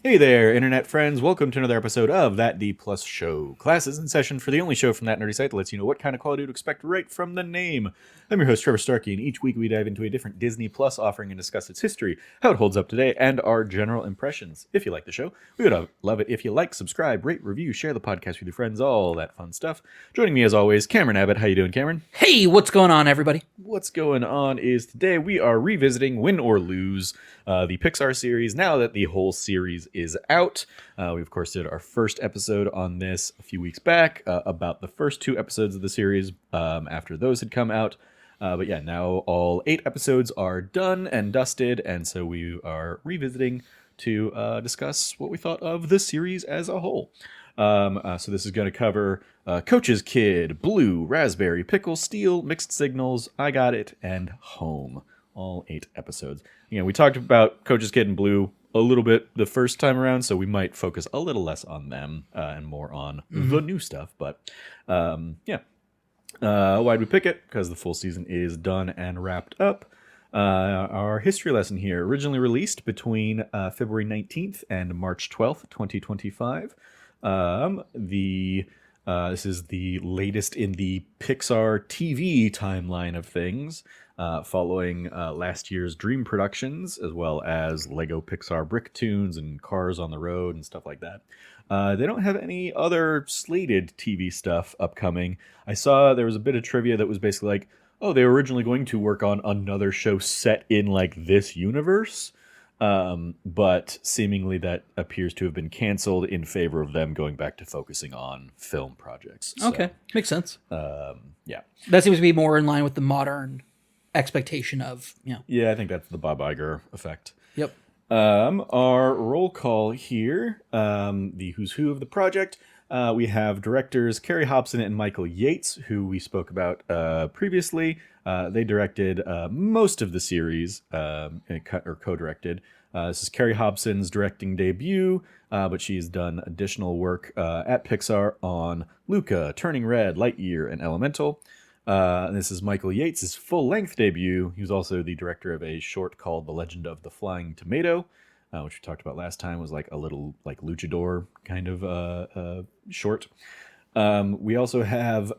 Hey there, internet friends. Welcome to another episode of That D Plus Show. Class is in session for the only show from that nerdy site that lets you know what kind of quality to expect right from the name. I'm your host, Trevor Starkey, and each week we dive into a different Disney Plus offering and discuss its history, how it holds up today, and our general impressions. If you like the show, we would love it if you like, subscribe, rate, review, share the podcast with your friends, all that fun stuff. Joining me as always, Cameron Abbott. How you doing, Cameron? Hey, what's going on, everybody? What's going on is today we are revisiting Win or Lose, the Pixar series, now that the whole series is out. We, of course, did our first episode on this a few weeks back about the first two episodes of the series after those had come out. But yeah, now all 8 episodes are done and dusted, and so we are revisiting to discuss what we thought of the series as a whole. So this is going to cover Coach's Kid, Blue, Raspberry, Pickle, Steel, Mixed Signals, I Got It, and Home. All 8 episodes. We talked about Coach's Kid and Blue a little bit the first time around, so we might focus a little less on them and more on the new stuff. But yeah. Why'd we pick it? Because the full season is done and wrapped up. Our history lesson here, originally released between February 19th and March 12th, 2025. This is the latest in the Pixar TV timeline of things, following last year's Dream productions, as well as Lego Pixar Bricktoons and Cars on the Road and stuff like that. They don't have any other slated TV stuff upcoming. I saw there was a bit of trivia that was basically like, oh, they were originally going to work on another show set in like this universe. But seemingly that appears to have been canceled in favor of them going back to focusing on film projects. So, okay, makes sense. Yeah. That seems to be more in line with the modern expectation of, Yeah, I think that's the Bob Iger effect. Yep. Our roll call here, the who's who of the project. We have directors Carrie Hobson and Michael Yates, who we spoke about previously. They directed most of the series, or co-directed. This is Carrie Hobson's directing debut, but she's done additional work at Pixar on Luca, Turning Red, Lightyear, and Elemental. And this is Michael Yates' full-length debut. He was also the director of a short called The Legend of the Flying Tomato, which we talked about last time, was like a little like luchador kind of short. We also have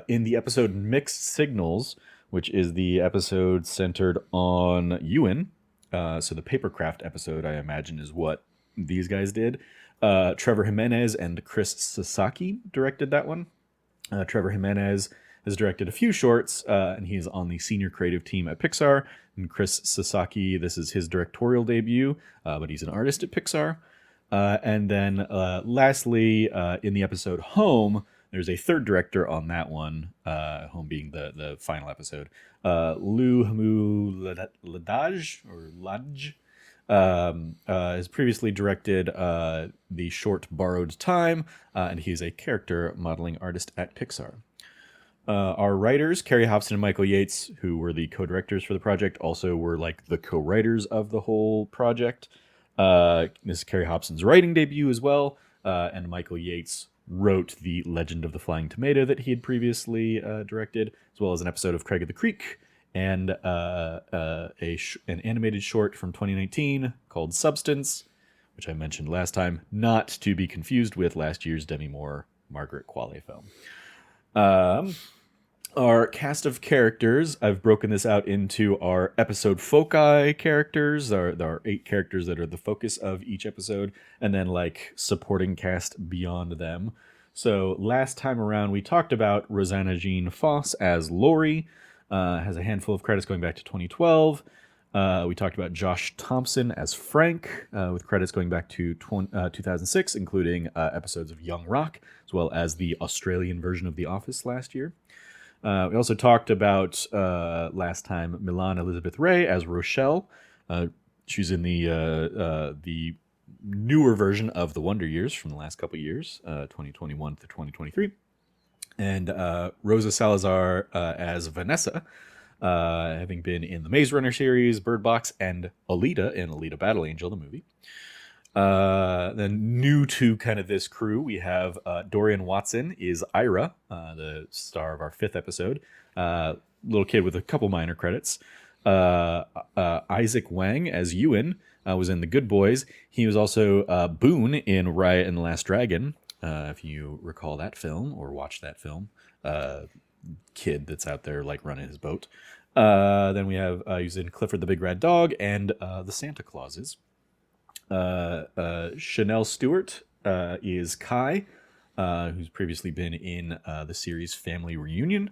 in the episode Mixed Signals, which is the episode centered on Ewan. So the Papercraft episode, I imagine, is what these guys did. Trevor Jimenez and Chris Sasaki directed that one. Trevor Jimenez has directed a few shorts, and he's on the senior creative team at Pixar. And Chris Sasaki, this is his directorial debut, but he's an artist at Pixar. And then lastly, in the episode Home, there's a third director on that one, Home being the final episode. Lou Hamu Ladaj has previously directed the short Borrowed Time, and he's a character modeling artist at Pixar. Our writers, Carrie Hobson and Michael Yates, who were the co-directors for the project, also were like the co-writers of the whole project. This is Carrie Hobson's writing debut as well, and Michael Yates wrote The Legend of the Flying Tomato that he had previously directed, as well as an episode of Craig of the Creek, and an animated short from 2019 called Substance, which I mentioned last time, not to be confused with last year's Demi Moore Margaret Qualley film. Our cast of characters, I've broken this out into our episode foci characters, our 8 characters that are the focus of each episode, and then like supporting cast beyond them. So last time around, we talked about Rosanna Jean Foss as Lori, has a handful of credits going back to 2012. We talked about Josh Thompson as Frank, with credits going back to 2006, including episodes of Young Rock, as well as the Australian version of The Office last year. We also talked about, last time, Milan Elizabeth Ray as Rochelle. She's in the newer version of The Wonder Years from the last couple years, 2021 to 2023. And Rosa Salazar as Vanessa, having been in the Maze Runner series, Bird Box, and Alita in Alita Battle Angel, the movie. Then new to kind of this crew, we have Dorian Watson is Ira, the star of our 5th episode. Little kid with a couple minor credits. Isaac Wang as Ewan, was in The Good Boys. He was also Boone in Raya and the Last Dragon, if you recall that film or watch that film. Kid that's out there like running his boat. Then we have he was in Clifford the Big Red Dog and the Santa Clauses. Chanel Stewart is Kai, who's previously been in the series Family Reunion.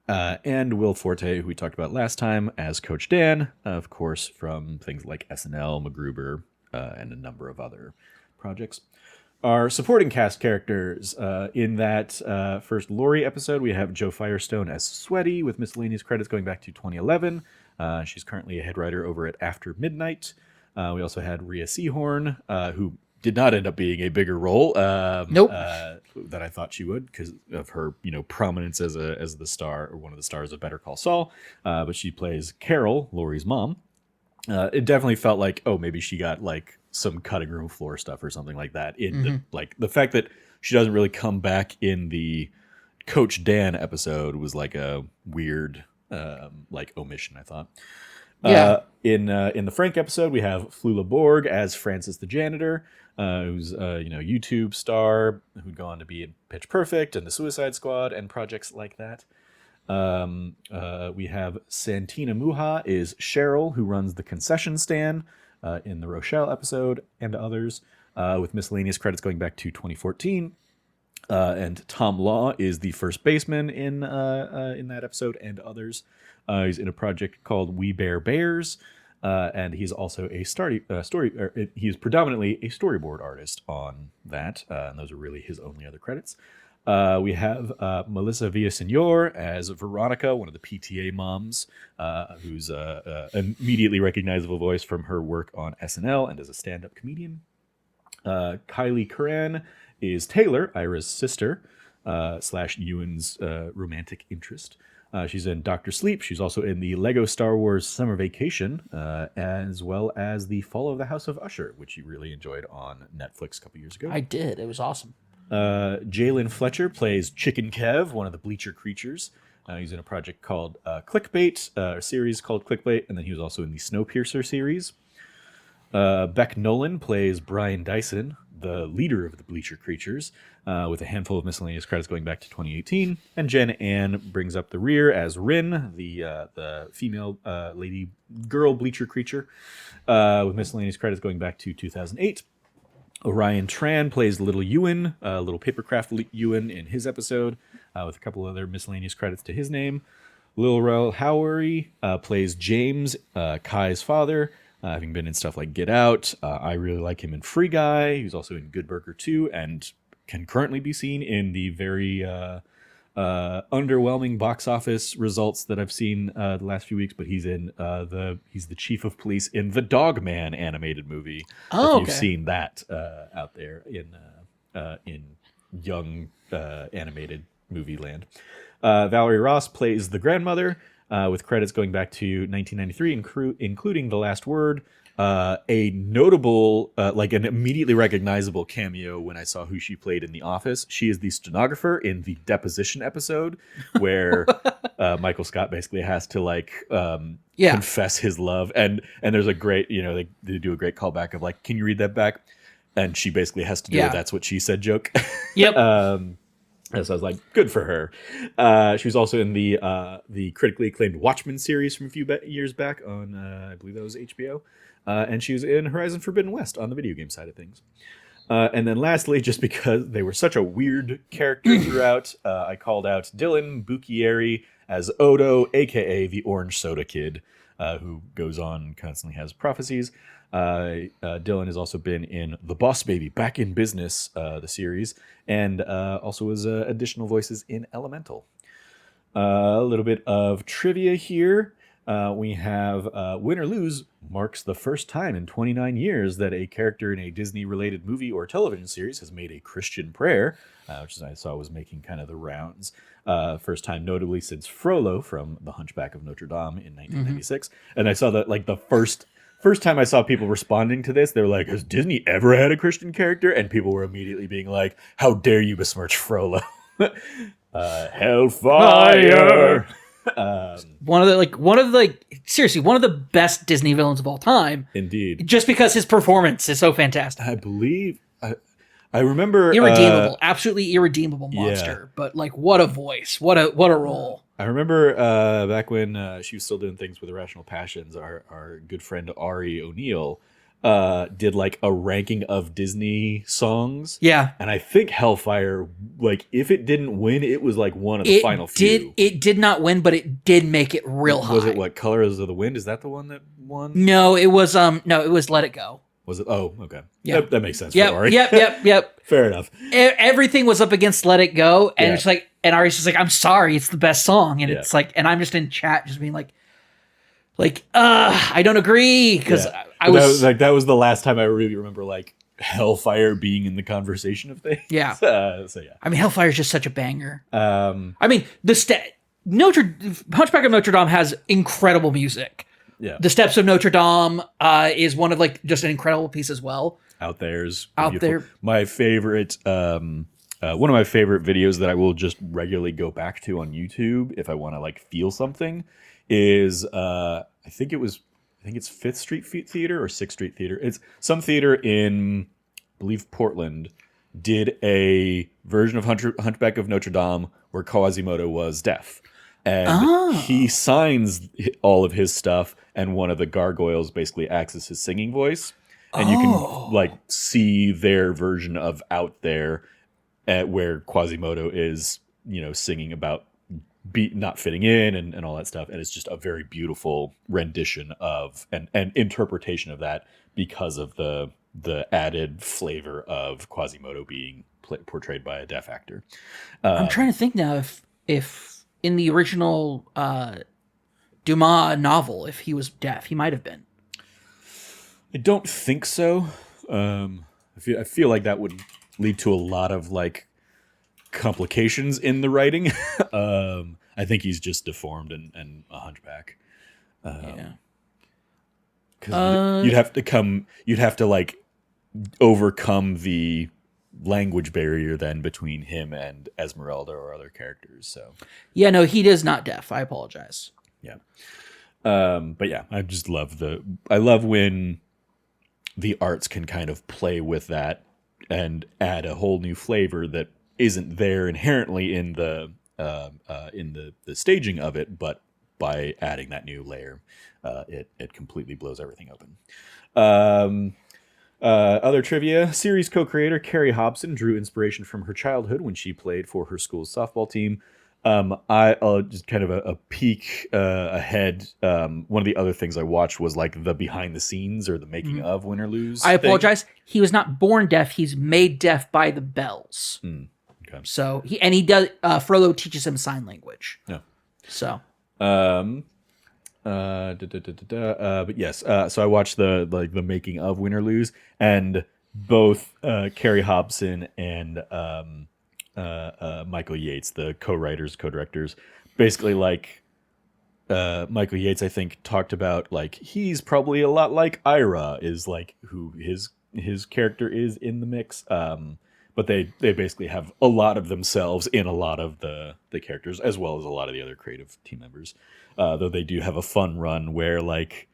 And Will Forte, who we talked about last time, as Coach Dan, of course, from things like SNL, MacGruber, and a number of other projects. Our supporting cast characters in that first Lori episode, we have Joe Firestone as Sweaty, with miscellaneous credits going back to 2011. She's currently a head writer over at After Midnight. We also had Rhea Seehorn, who did not end up being a bigger role Nope. that I thought she would because of her, prominence as the star or one of the stars of Better Call Saul. But she plays Carol, Lori's mom. It definitely felt like, maybe she got like some cutting room floor stuff or something like that. In the fact that she doesn't really come back in the Coach Dan episode was like a weird omission, I thought. Yeah. In the Frank episode, we have Flula Borg as Francis the janitor, who's YouTube star who'd go on to be in Pitch Perfect and The Suicide Squad and projects like that. We have Santina Muha is Cheryl, who runs the concession stand in the Rochelle episode, and others, with miscellaneous credits going back to 2014. And Tom Law is the first baseman in that episode, and others. He's in a project called We Bear Bears, and he's also a he's predominantly a storyboard artist on that, and those are really his only other credits. We have Melissa Villasenor as Veronica, one of the PTA moms, who's an immediately recognizable voice from her work on SNL and as a stand-up comedian. Kylie Curran is Taylor, Ira's sister, / Ewan's romantic interest. She's in Dr. Sleep. She's also in the Lego Star Wars Summer Vacation, as well as The Fall of the House of Usher, which you really enjoyed on Netflix a couple years ago. I did. It was awesome. Jalen Fletcher plays Chicken Kev, one of the Bleacher Creatures. He's in a project called Clickbait, a series called Clickbait, and then he was also in the Snowpiercer series. Beck Nolan plays Brian Dyson, the leader of the Bleacher Creatures, with a handful of miscellaneous credits going back to 2018. And Jen Ann brings up the rear as Rin, the female girl Bleacher Creature, with miscellaneous credits going back to 2008. Orion Tran plays Little Ewan, Little Papercraft Ewan in his episode, with a couple other miscellaneous credits to his name. Lil Rel Howery plays James, Kai's father, having been in stuff like Get Out. I really like him in Free Guy. He's also in Good Burger 2 and can currently be seen in the very underwhelming box office results that I've seen the last few weeks. But he's in he's the chief of police in the Dog Man animated movie. Oh, if you've okay. seen that out there in young animated movie land. Valerie Ross plays the grandmother, with credits going back to 1993, including The Last Word. A notable, an immediately recognizable cameo when I saw who she played in The Office. She is the stenographer in the Deposition episode, where Michael Scott basically has to confess his love, and there's a great, they do a great callback of can you read that back? And she basically has to do a "that's what she said" joke. Yep. And so I was like, good for her. She was also in the critically acclaimed Watchmen series from a few years back on, I believe that was HBO. And she was in Horizon Forbidden West on the video game side of things. And then lastly, just because they were such a weird character throughout, I called out Dylan Bucchieri as Odo, a.k.a. the Orange Soda Kid, who goes on and constantly has prophecies. Dylan has also been in The Boss Baby, Back in Business, the series, and also was additional voices in Elemental. A little bit of trivia here. We have Win or Lose marks the first time in 29 years that a character in a Disney-related movie or television series has made a Christian prayer, which I saw was making kind of the rounds. First time notably since Frollo from The Hunchback of Notre Dame in 1996. And I saw that the first time I saw people responding to this, they were like, has Disney ever had a Christian character? And people were immediately being like, how dare you besmirch Frollo? Hellfire! One of the seriously, one of the best Disney villains of all time. Indeed. Just because his performance is so fantastic. I believe I remember Irredeemable, absolutely irredeemable monster. Yeah. But like, what a voice, what a role. I remember back when she was still doing things with Irrational Passions, our good friend Ari O'Neill did like a ranking of Disney songs. Yeah. And I think Hellfire, like if it didn't win, it was like one of the final few. It did not win, but it did make it real high. Was it what, Colors of the Wind? Is that the one that won? No, it was Let It Go. Was it? Oh, okay. Yeah. That makes sense Yep, for Ari. Yep. Fair enough. Everything was up against Let It Go, and Yeah. it's like, and Ari's just like, I'm sorry, it's the best song, and Yeah. it's like, and I'm just in chat, just being like, I don't agree, because Yeah. I was that was the last time I really remember like Hellfire being in the conversation of things. Yeah. So yeah. I mean, Hellfire is just such a banger. I mean, Hunchback of Notre Dame has incredible music. Yeah. The Steps of Notre Dame is one of like just an incredible piece as well. Out There's Out beautiful. There. My favorite, one of my favorite videos that I will just regularly go back to on YouTube if I want to like feel something is I think it's Fifth Street Theater or Sixth Street Theater. It's some theater in, I believe, Portland. Did a version of Hunchback of Notre Dame where Quasimodo was deaf. And he signs all of his stuff, and one of the gargoyles basically acts as his singing voice. And you can like see their version of Out There, where Quasimodo is, singing about not fitting in and all that stuff. And it's just a very beautiful rendition of and interpretation of that because of the added flavor of Quasimodo being portrayed by a deaf actor. I'm trying to think now if in the original Dumas novel, if he was deaf, he might have been. I don't think so. I feel like that would lead to a lot of like complications in the writing. I think he's just deformed and a hunchback. Yeah. Because you'd have to like overcome the language barrier then between him and Esmeralda or other characters. So yeah, no, he is not deaf. I apologize. Yeah. But yeah, I love when the arts can kind of play with that and add a whole new flavor that isn't there inherently in the staging of it, but by adding that new layer, it completely blows everything open. Other trivia: series co-creator Carrie Hobson drew inspiration from her childhood when she played for her school's softball team. I'll just kind of a peek ahead. One of the other things I watched was like the behind the scenes or the making of Win or Lose. I apologize. He was not born deaf. He's made deaf by the bells. Okay. So he does. Frollo teaches him sign language. Yeah. So. But yes, so I watched the making of Win or Lose, and both Carrie Hobson and Michael Yates, the co-writers, co-directors, basically like Michael Yates, I think, talked about like he's probably a lot like Ira is like who his character is in the mix. But they basically have a lot of themselves in a lot of the characters, as well as a lot of the other creative team members. Though they do have a fun run where like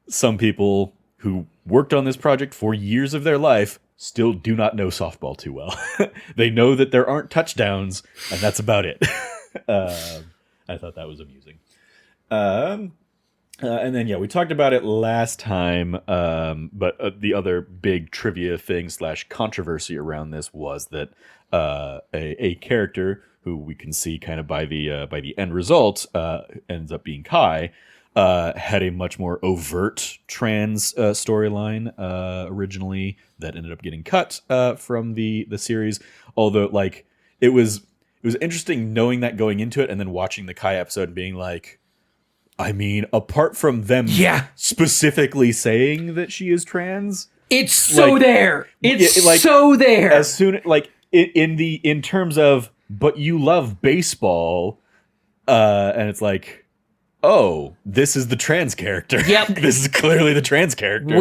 some people who worked on this project for years of their life still do not know softball too well. They know that there aren't touchdowns, and that's about it. I thought that was amusing. And then, yeah, we talked about it last time, but the other big trivia thing / controversy around this was that a character who we can see kind of by the end result ends up being Kai, had a much more overt trans storyline originally that ended up getting cut from the series. Although, like, it was interesting knowing that going into it and then watching the Kai episode and being like, I mean, apart from them specifically saying that she is trans, it's so like, there. It's like, so there. As soon like in terms of, but you love baseball, and it's like, oh, this is the trans character. Yep. This is clearly the trans character.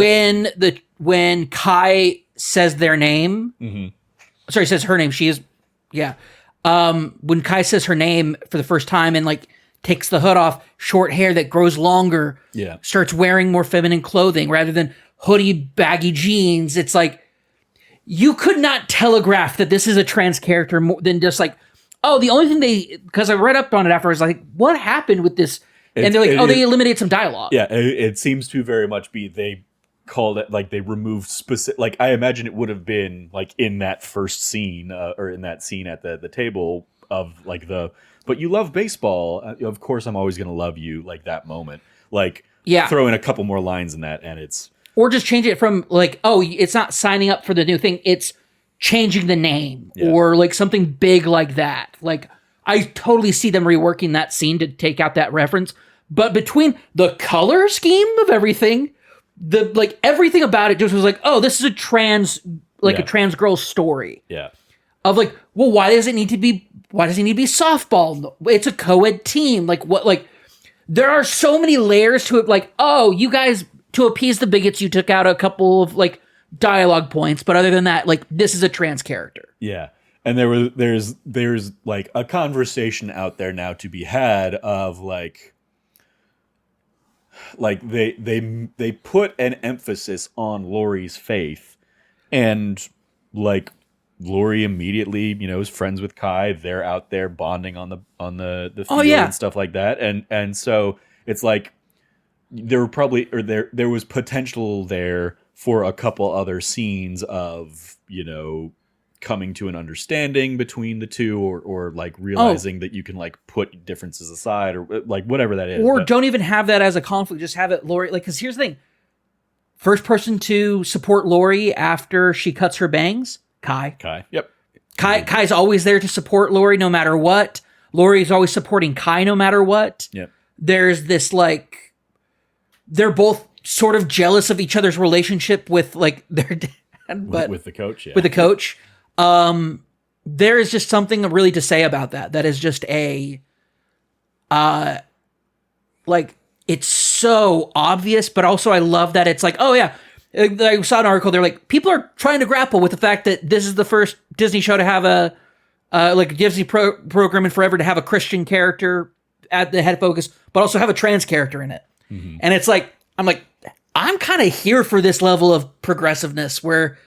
When Kai says their name, says her name. She is, yeah. When Kai says her name for the first time and like takes the hood off, short hair that grows longer, Yeah. starts wearing more feminine clothing rather than hoodie, baggy jeans. It's like, you could not telegraph that this is a trans character more than just like, oh, the only thing because I read up on it after, I was like, what happened with this? And they're like, they eliminated some dialogue. Yeah, it seems to very much be they called it, like, they removed specific, like, I imagine it would have been like in that first scene or in that scene at the table of like but you love baseball, of course I'm always gonna love you, like that moment, like, throw in a couple more lines in that and it's, or just change it from like, oh, it's not signing up for the new thing, it's changing the name or like something big like that. Like, I totally see them reworking that scene to take out that reference. But between the color scheme of everything, like everything about it just was like, oh, this is a trans girl's story. Yeah. Of like, well, why does it need to be softball? It's a co-ed team. Like, what, like, there are so many layers to it. Like, oh, you guys, to appease the bigots, you took out a couple of like dialogue points, but other than that, like, this is a trans character. Yeah. And there's like a conversation out there now to be had of like they put an emphasis on Laurie's faith, and like Laurie immediately, is friends with Kai. They're out there bonding on the field and stuff like that. And so it's like there was potential there for a couple other scenes of, coming to an understanding between the two, or like realizing that you can like put differences aside, or like whatever that is. Or don't even have that as a conflict. Just have it Laurie, like, because here's the thing. First person to support Laurie after she cuts her bangs, Kai. Yep. Kai's always there to support Laurie no matter what. Laurie's always supporting Kai no matter what. Yep. There's this like, they're both sort of jealous of each other's relationship with like their dad, but with the coach, with the coach. There is just something really to say about that. That is just like, it's so obvious, but also I love that it's like, oh yeah, I saw an article. They're like, people are trying to grapple with the fact that this is the first Disney show to have a Disney program in forever to have a Christian character at the head focus, but also have a trans character in it. Mm-hmm. And it's like, I'm kind of here for this level of progressiveness where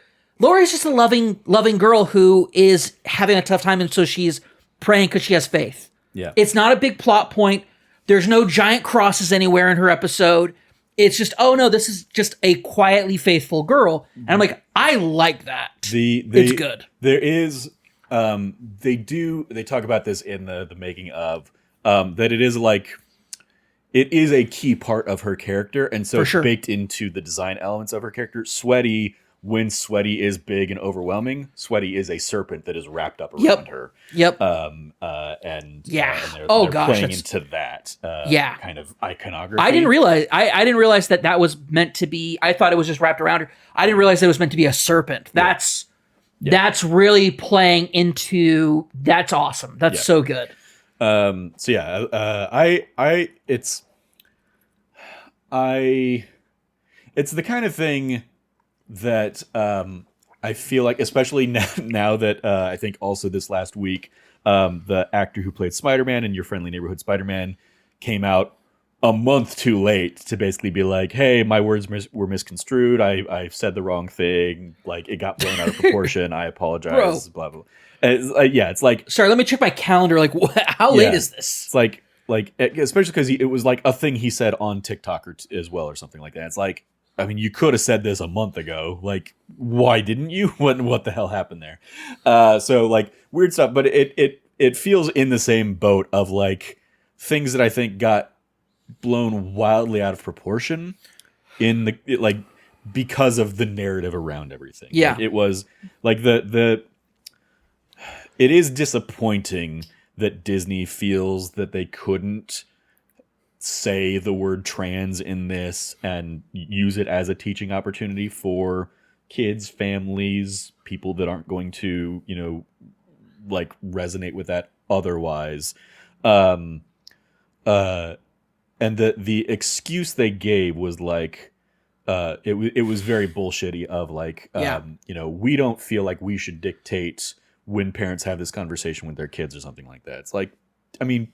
Laurie's just a loving girl who is having a tough time, and so she's praying because she has faith. Yeah. It's not a big plot point. There's no giant crosses anywhere in her episode. It's just, oh no, this is just a quietly faithful girl. And I'm like, I like that. It's good. There is, they talk about this in the making of, that it is a key part of her character. And so it's baked into the design elements of her character. When Sweaty is big and overwhelming, Sweaty is a serpent that is wrapped up around her. Yep. And they're playing into that kind of iconography. I didn't realize that was meant to be. I thought it was just wrapped around her. I didn't realize it was meant to be a serpent. That's really playing into. That's awesome. That's so good. It's the kind of thing that I feel like, especially now that I think also this last week, the actor who played Spider-Man in Your Friendly Neighborhood Spider-Man came out a month too late to basically be like, hey, my words were misconstrued. I said the wrong thing. Like, it got blown out of proportion. I apologize. Blah, blah, blah. It's like... Sorry, let me check my calendar. Like, how late is this? It's like especially because it was like a thing he said on TikTok as well or something like that. It's like, I mean, you could have said this a month ago. Like, why didn't you? What the hell happened there? So like weird stuff, but it feels in the same boat of like things that I think got blown wildly out of proportion because of the narrative around everything. Yeah, like, it was like it is disappointing that Disney feels that they couldn't say the word trans in this and use it as a teaching opportunity for kids, families, people that aren't going to, like resonate with that otherwise. And the excuse they gave was like, it was very bullshitty of like, we don't feel like we should dictate when parents have this conversation with their kids or something like that. It's like, I mean,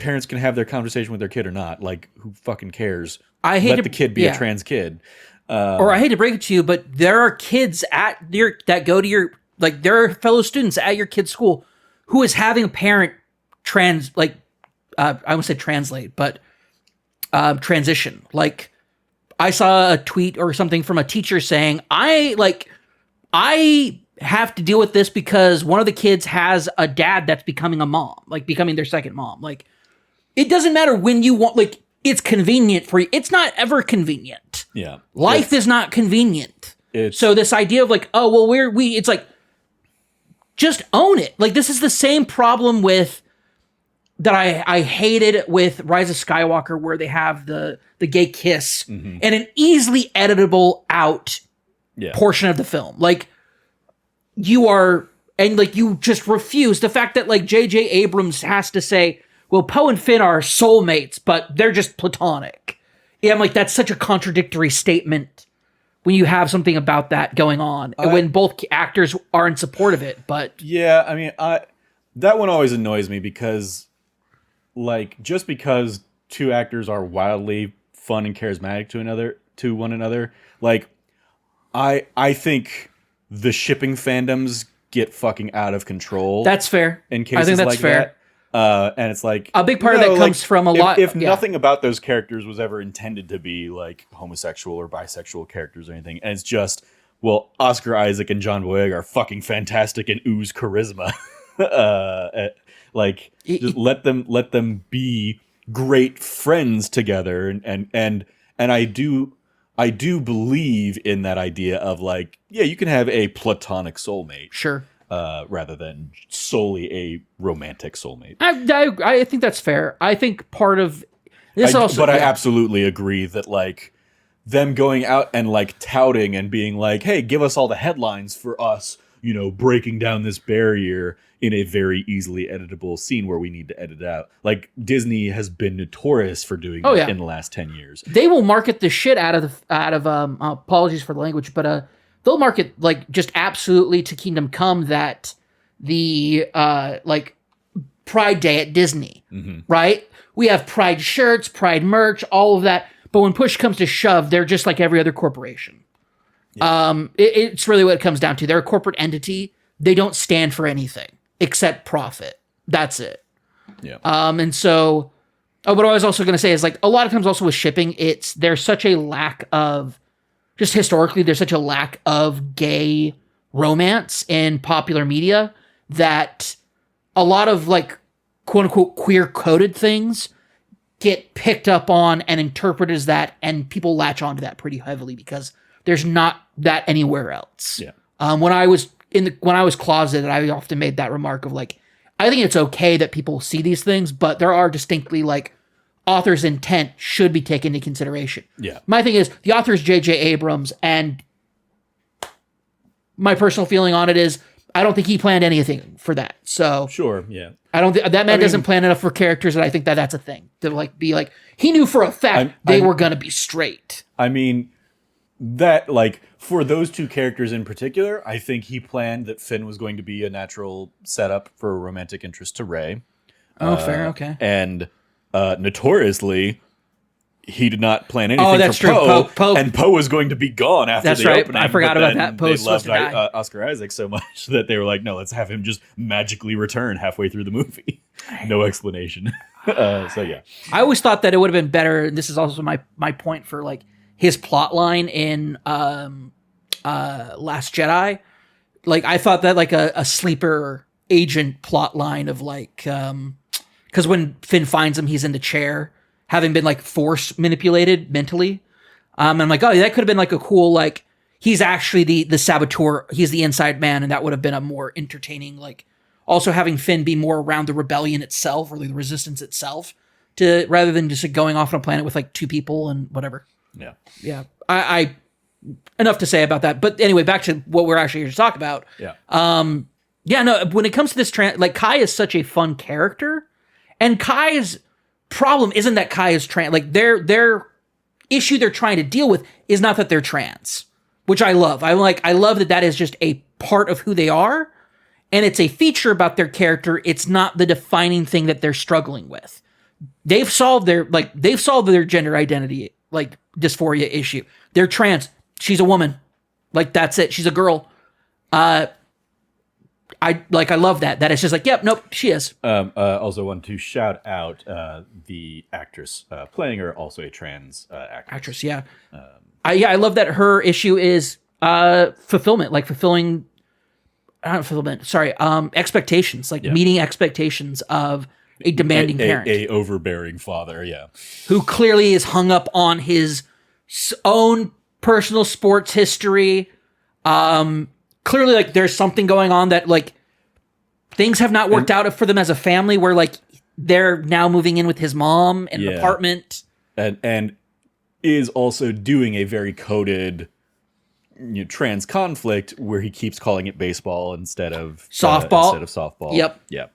parents can have their conversation with their kid or not. Like, who fucking cares? I hate Let the kid be a trans kid. Or I hate to break it to you, but there are kids that go to your, like, there are fellow students at your kid's school who is having a parent I won't say translate, but transition. Like, I saw a tweet or something from a teacher saying, I have to deal with this because one of the kids has a dad that's becoming a mom, like becoming their second mom. Like, it doesn't matter when you want, like, it's convenient for you. It's not ever convenient. Yeah. Life is not convenient. So this idea of like, oh, well, it's like, just own it. Like, this is the same problem with that I hated with Rise of Skywalker, where they have the gay kiss and an easily editable out portion of the film. Like, you just refuse the fact that, like, J.J. Abrams has to say, well, Poe and Finn are soulmates, but they're just platonic. Yeah, I'm like, that's such a contradictory statement when you have something about that going on, when both actors are in support of it. But yeah, I mean, that one always annoys me because, like, just because two actors are wildly fun and charismatic to one another, like, I think the shipping fandoms get fucking out of control. That's fair. In cases I think that's like fair. that. And it's like, a big part of that comes from a lot. If nothing about those characters was ever intended to be like homosexual or bisexual characters or anything, and it's just, well, Oscar Isaac and John Boyega are fucking fantastic and ooze charisma. Just let them be great friends together, and I do believe in that idea of, like, yeah, you can have a platonic soulmate, sure. Rather than solely a romantic soulmate. I think that's fair. I think part of this I absolutely agree that, like, them going out and, like, touting and being like, hey, give us all the headlines for us, you know, breaking down this barrier in a very easily editable scene where we need to edit out. Like, Disney has been notorious for doing that in the last 10 years. They will market the shit out of apologies for the language, but they'll market, like, just absolutely to Kingdom Come that the like Pride Day at Disney, right? We have Pride shirts, Pride merch, all of that. But when push comes to shove, they're just like every other corporation. Yeah. It's really what it comes down to. They're a corporate entity. They don't stand for anything except profit. That's it. Yeah. And so, what I was also going to say is, like, a lot of times also with shipping, there's such a lack of, just historically, there's such a lack of gay romance in popular media that a lot of, like, quote unquote queer coded things get picked up on and interpreted as that, and people latch onto that pretty heavily because there's not that anywhere else. Yeah. When I was closeted, I often made that remark of, like, I think it's okay that people see these things, but there are distinctly, like, author's intent should be taken into consideration. Yeah. My thing is, the author is J.J. Abrams, and my personal feeling on it is, I don't think he planned anything for that. So sure, yeah. I don't think that man doesn't plan enough for characters, and I think that's a thing to, like, be like, he knew for a fact they were gonna be straight. I mean, that, like, for those two characters in particular, I think he planned that Finn was going to be a natural setup for a romantic interest to Rey. Oh, fair, okay. And notoriously, he did not plan anything that's for true. Poe, and Poe was going to be gone after that's the right. opening. I forgot about that. They loved Oscar Isaac so much that they were like, no, let's have him just magically return halfway through the movie. No explanation. So yeah. I always thought that it would have been better, and this is also my point for, like, his plot line in Last Jedi. Like, I thought that, like, a sleeper agent plot line of, like, because when Finn finds him, he's in the chair, having been, like, force manipulated mentally. I'm like, oh, that could have been, like, a cool, like, he's actually the saboteur, he's the inside man, and that would have been a more entertaining, like, also having Finn be more around the rebellion itself, or the resistance itself, rather than just, like, going off on a planet with, like, two people and whatever. Yeah. Yeah. I enough to say about that. But anyway, back to what we're actually here to talk about. Yeah. Yeah, no, when it comes to this, like, Kai is such a fun character, and Kai's problem isn't that Kai is trans. Like, their issue they're trying to deal with is not that they're trans, which I love. I love that is just a part of who they are, and it's a feature about their character. It's not the defining thing that they're struggling with. they've solved their gender identity, like, dysphoria issue. They're trans. She's a woman. Like, that's it. She's a girl. I love that. That it's just like, yep, nope, she is. Also want to shout out the actress playing her, also a trans actress. Yeah. I love that her issue is fulfillment, like fulfilling, not fulfillment, sorry, expectations, like meeting expectations of a demanding parent. A overbearing father, yeah. Who clearly is hung up on his own personal sports history. Clearly, like, there's something going on that, like, things have not worked out for them as a family, where, like, they're now moving in with his mom in an apartment. And is also doing a very coded trans conflict where he keeps calling it baseball instead of softball. Yep. Yeah.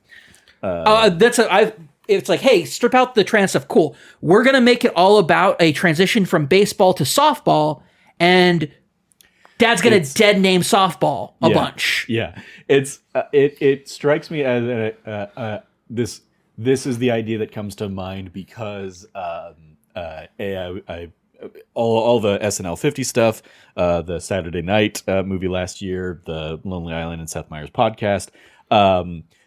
It's like, hey, strip out the trans stuff. Cool. We're going to make it all about a transition from baseball to softball, and Dad's going to dead name softball a bunch. Yeah. It strikes me as this is the idea that comes to mind because all the SNL 50 stuff, the Saturday Night movie last year, the Lonely Island and Seth Meyers podcast,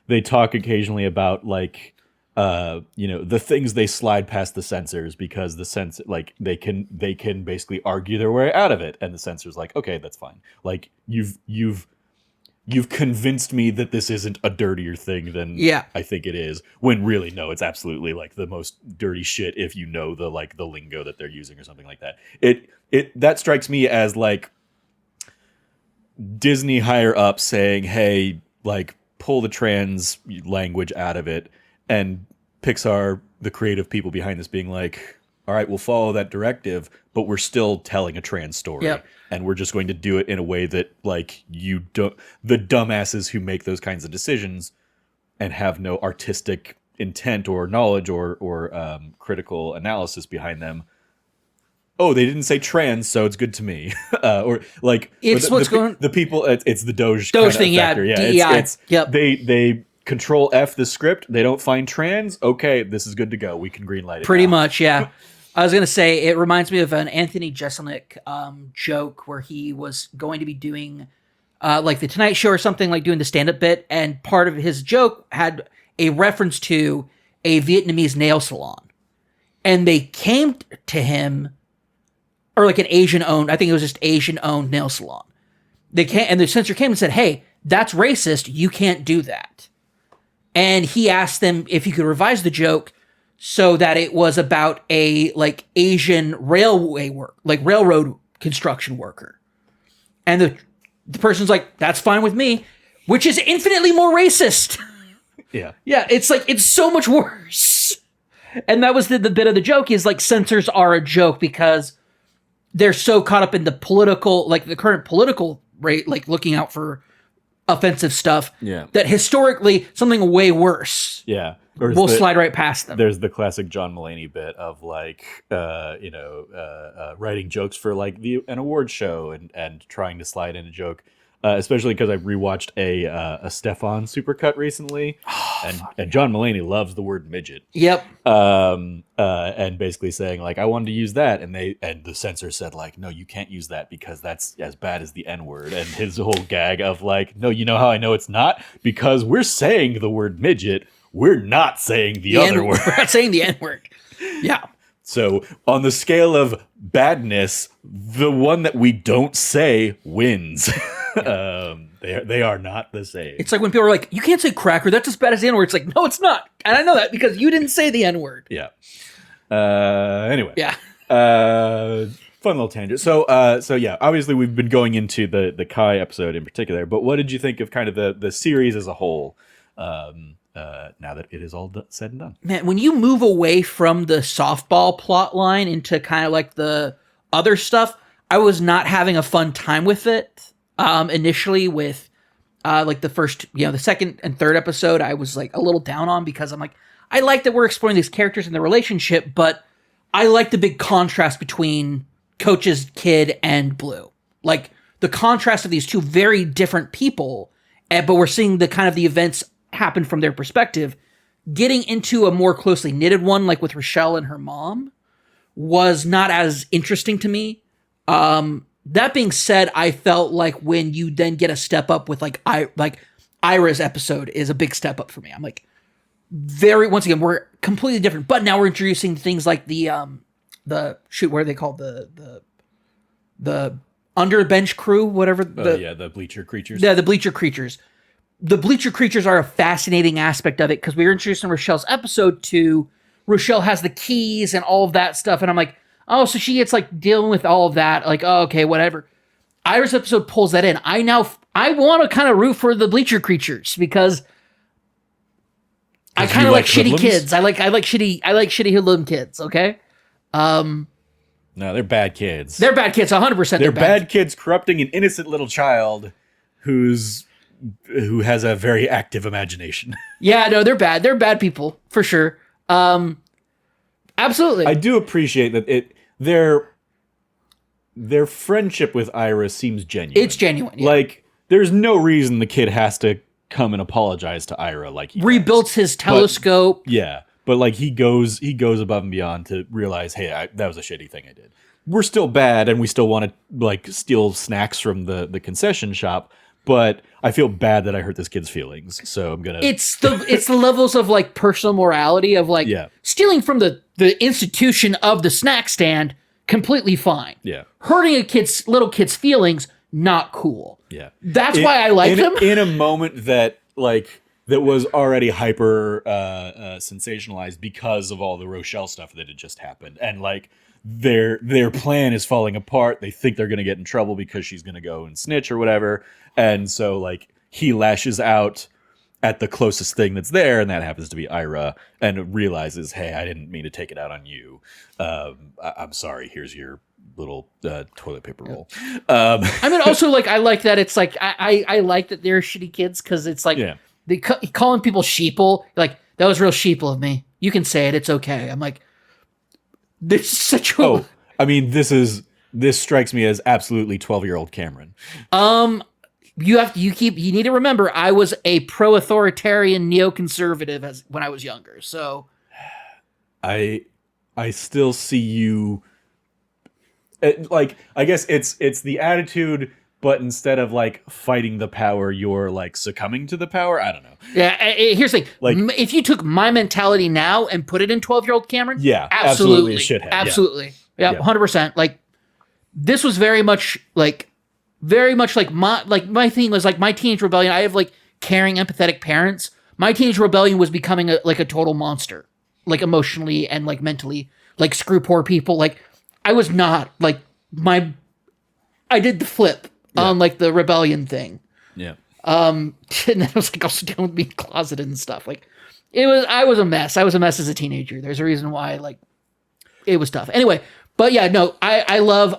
they talk occasionally about, like, the things they slide past the censors because the censor, like, they can basically argue their way out of it, and the censor's like, okay, that's fine. Like, you've convinced me that this isn't a dirtier thing than I think it is. When really, no, it's absolutely, like, the most dirty shit if you know the lingo that they're using or something like that. That strikes me as, like, Disney higher up saying, hey, like, pull the trans language out of it, and Pixar, the creative people behind this, being like, all right, we'll follow that directive, but we're still telling a trans story. Yep. And we're just going to do it in a way that, like, the dumbasses who make those kinds of decisions and have no artistic intent or knowledge or critical analysis behind them. Oh, they didn't say trans, so it's good to me. Or, like, it's the people. It's the Doge thing, factor. DEI. Yep. They Control F the script. They don't find trans. Okay, this is good to go. We can greenlight it. Pretty now. much, yeah. I was gonna say it reminds me of an Anthony Jeselnik joke where he was going to be doing like the Tonight Show or something, like doing the stand-up bit, and part of his joke had a reference to a Vietnamese nail salon, and they came to him, or like an Asian-owned, I think it was just Asian-owned nail salon. They came, and the censor came and said, "Hey, that's racist. You can't do that." And he asked them if he could revise the joke so that it was about a, like, Asian railroad construction worker. And the person's like, that's fine with me, which is infinitely more racist. Yeah. Yeah, it's like, it's so much worse. And that was the bit of the joke, is, like, censors are a joke because they're so caught up in the political, like, the current political rate, like, looking out for offensive stuff, that historically something way worse will slide right past them. There's the classic John Mulaney bit of, like, writing jokes for, like, an award show and trying to slide in a joke, especially because I rewatched a Stefan supercut recently, and John Mulaney loves the word midget. Yep. And basically saying, like, I wanted to use that, and the censor said, like, no, you can't use that because that's as bad as the N-word. And his whole gag of, like, no, you know how I know it's not? Because we're saying the word midget, we're not saying the other word. We're not saying the N-word. Yeah. So on the scale of badness, the one that we don't say wins. They are not the same. It's like when people are like, you can't say cracker, that's as bad as the N-word. It's like, no, it's not. And I know that because you didn't say the N-word. Yeah. Anyway. Yeah. Fun little tangent. So yeah, obviously we've been going into the Kai episode in particular, but what did you think of kind of the series as a whole, now that it is all said and done? Man, when you move away from the softball plot line into kind of like the other stuff, I was not having a fun time with it. Initially with like the first, the second and third episode, I was like a little down on because I'm like, I like that we're exploring these characters and their relationship, but I like the big contrast between Coach's kid and Blue. Like the contrast of these two very different people, but we're seeing the kind of the events happen from their perspective getting into a more closely knitted one, like with Rochelle and her mom, was not as interesting to me. That being said, I felt like when you then get a step up with like Ira's episode is a big step up for me. I'm like, once again, we're completely different, but now we're introducing things like the what are they called, the underbench crew, whatever. The bleacher creatures. Yeah, the bleacher creatures. The bleacher creatures are a fascinating aspect of it because we were introduced in Rochelle's episode to Rochelle has the keys and all of that stuff, and I'm like, oh, so she gets like dealing with all of that, like, oh, okay, whatever. Ira's episode pulls that in. I want to kind of root for the bleacher creatures because I kind of like shitty kids. I like shitty hoodlum kids. Okay. No, they're bad kids. They're bad kids. 100%. They're bad kids corrupting an innocent little child who has a very active imagination. Yeah, no, they're bad. They're bad people for sure. Absolutely. I do appreciate that their friendship with Ira seems genuine. It's genuine. Yeah. Like, there's no reason the kid has to come and apologize to Ira. Like, he rebuilds his telescope. But like he goes above and beyond to realize, hey, that was a shitty thing I did. We're still bad, and we still want to like steal snacks from the concession shop. But I feel bad that I hurt this kid's feelings, so I'm gonna. It's the levels of like personal morality of like stealing from the institution of the snack stand, completely fine. Yeah, hurting little kid's feelings, not cool. Yeah, that's why I like them. In a moment that was already hyper sensationalized because of all the Rochelle stuff that had just happened, and like their plan is falling apart. They think they're gonna get in trouble because she's gonna go and snitch or whatever. And so, like, he lashes out at the closest thing that's there, and that happens to be Ira, and realizes, hey, I didn't mean to take it out on you. I'm sorry. Here's your little toilet paper roll. I mean, also, like, I like that it's like, I like that they're shitty kids, because it's like, they calling people sheeple, like, that was real sheeple of me. You can say it. It's okay. I'm like, this is such a... Oh, I mean, this strikes me as absolutely 12-year-old Cameron. You need to remember, I was a pro-authoritarian neoconservative when I was younger. So, I still see you. Like, I guess it's the attitude, but instead of like fighting the power, you're like succumbing to the power. I don't know. Yeah. Here's the thing: like, if you took my mentality now and put it in 12-year-old Cameron, absolutely it should have. Absolutely, yeah, 100%. Like, this was very much like my thing was like my teenage rebellion. I have like caring, empathetic parents. My teenage rebellion was becoming a total monster, like emotionally and like mentally, like screw poor people. Like, I was not like I did the flip on like the rebellion thing. Yeah. And then I was like also dealing with being closeted and stuff. Like, I was a mess. I was a mess as a teenager. There's a reason why like it was tough. Anyway, but yeah, no, I love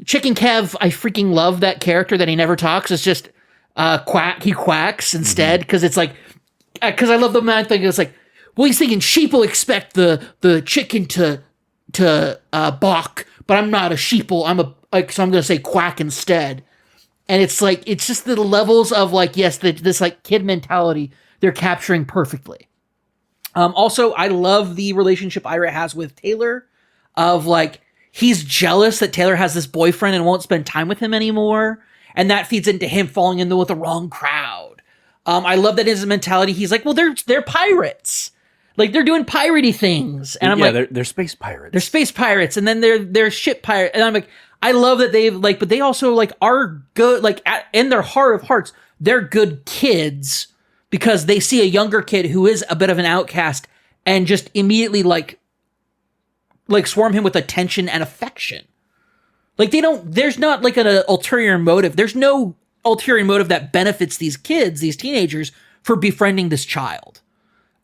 Chicken Kev. I freaking love that character that he never talks. It's just he quacks instead, because it's like, because I love the man thing. It's like, well, he's thinking sheep will expect the chicken to balk, but I'm not a sheeple. So I'm gonna say quack instead. And it's like, it's just the levels of like, yes, this like kid mentality they're capturing perfectly. Also, I love the relationship Ira has with Taylor, of like, he's jealous that Taylor has this boyfriend and won't spend time with him anymore. And that feeds into him falling in with the wrong crowd. I love that his mentality. He's like, well, they're pirates. Like, they're doing piratey things. And I'm like, they're space pirates. They're space pirates. And then they're ship pirates. And I'm like, I love that they like, but they also like are good, like in their heart of hearts, they're good kids, because they see a younger kid who is a bit of an outcast and just immediately like swarm him with attention and affection. Like, there's not like an ulterior motive. There's no ulterior motive that benefits these kids, these teenagers, for befriending this child,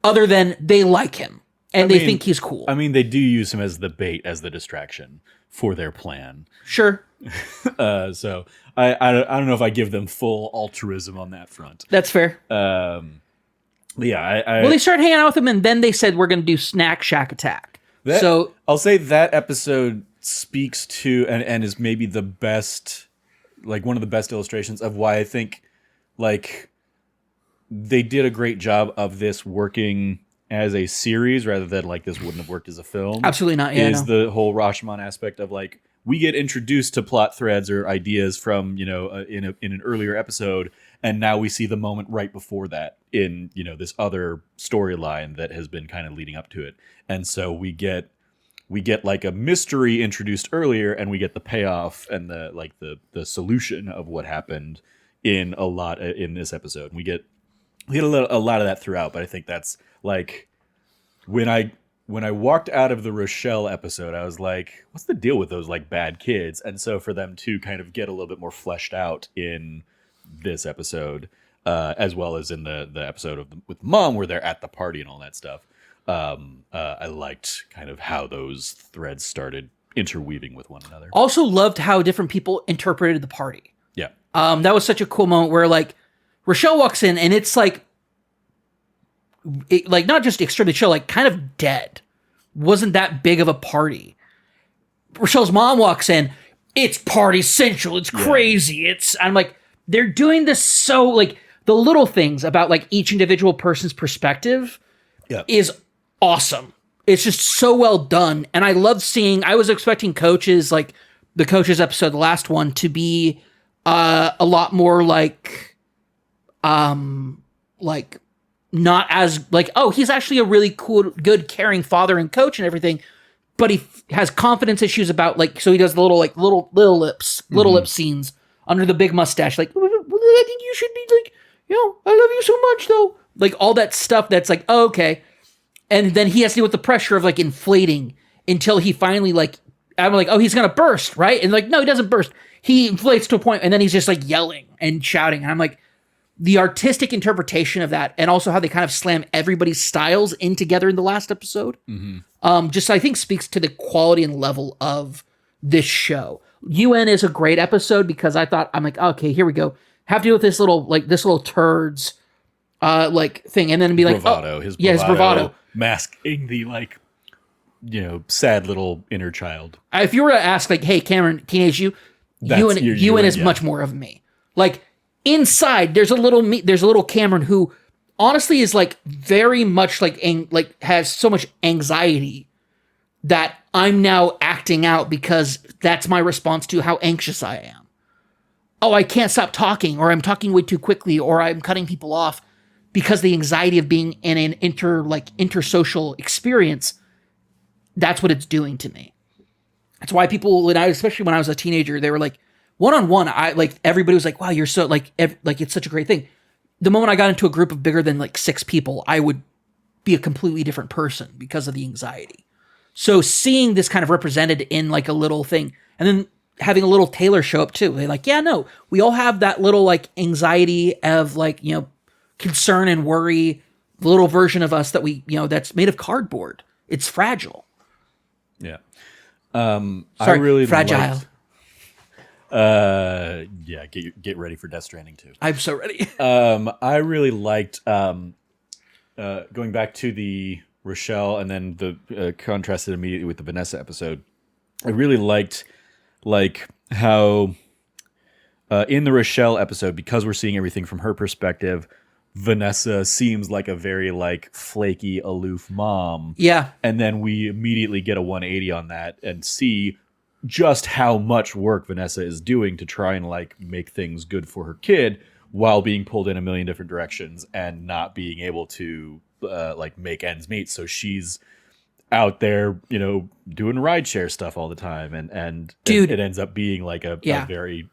other than they like him and they think he's cool. I mean, they do use him as the bait, as the distraction for their plan. Sure. So I don't know if I give them full altruism on that front. That's fair. Yeah. Well, they started hanging out with him, and then they said, we're going to do Snack Shack Attack. So I'll say that episode speaks to and is maybe the best, like one of the best illustrations of why I think like they did a great job of this working as a series rather than like this wouldn't have worked as a film. Absolutely not. Yeah, is the whole Rashomon aspect of like we get introduced to plot threads or ideas from in an earlier episode, and now we see the moment right before that in this other storyline that has been kind of leading up to it, and so we get like a mystery introduced earlier, and we get the payoff and the solution of what happened in this episode. We get a lot of that throughout, but I think that's like when I walked out of the Rochelle episode, I was like, what's the deal with those like bad kids? And so for them to kind of get a little bit more fleshed out in this episode, as well as in the episode with Mom where they're at the party and all that stuff, I liked kind of how those threads started interweaving with one another. Also loved how different people interpreted the party. Yeah. That was such a cool moment where like Rochelle walks in and it's like not just extremely chill, like kind of dead. Wasn't that big of a party. Rochelle's mom walks in, it's party central, it's crazy. I'm like, they're doing this so like the little things about like each individual person's perspective is awesome. It's just so well done. And I love seeing, I was expecting Coaches, like the Coaches episode, the last one, to be a lot more like not as like, oh, he's actually a really cool, good, caring father and coach and everything, but he has confidence issues about like, so he does the little lip scenes under the big mustache, like, well, I think you should be like, I love you so much though, like all that stuff that's like, oh, okay, and then he has to deal with the pressure of like inflating until he finally like, I'm like, oh, he's gonna burst, right? And like, no, he doesn't burst. He inflates to a point, and then he's just like yelling and shouting, and I'm like, the artistic interpretation of that, and also how they kind of slam everybody's styles in together in the last episode, just I think speaks to the quality and level of this show. UN is a great episode because I'm like, okay, here we go. Have to deal with this little turds like thing, and then be like, bravado, his bravado masking the like, sad little inner child. If you were to ask like, hey, Cameron, teenage UN is much more of me. Like inside, there's a little Cameron who honestly is like very much like has so much anxiety that I'm now acting out because that's my response to how anxious I am. Oh, I can't stop talking, or I'm talking way too quickly, or I'm cutting people off because the anxiety of being in an intersocial experience. That's what it's doing to me. That's why people, especially when I was a teenager, they were like, one-on-one, everybody was like, wow, you're so like it's such a great thing. The moment I got into a group of bigger than like 6 people, I would be a completely different person because of the anxiety. So seeing this kind of represented in like a little thing, and then having a little Taylor show up too. They're like, yeah, no, we all have that little like anxiety of like, concern and worry, the little version of us that we, that's made of cardboard. It's fragile. Yeah. Sorry, I really fragile. Get ready for Death Stranding 2. I'm so ready. I really liked going back to the Rochelle and then the contrasted immediately with the Vanessa episode. I really liked like how in the Rochelle episode, because we're seeing everything from her perspective, Vanessa seems like a very like flaky, aloof mom. Yeah. And then we immediately get a 180 on that and see just how much work Vanessa is doing to try and like make things good for her kid while being pulled in a million different directions and not being able to like make ends meet. So she's out there, doing rideshare stuff all the time. And dude, it ends up being like a very,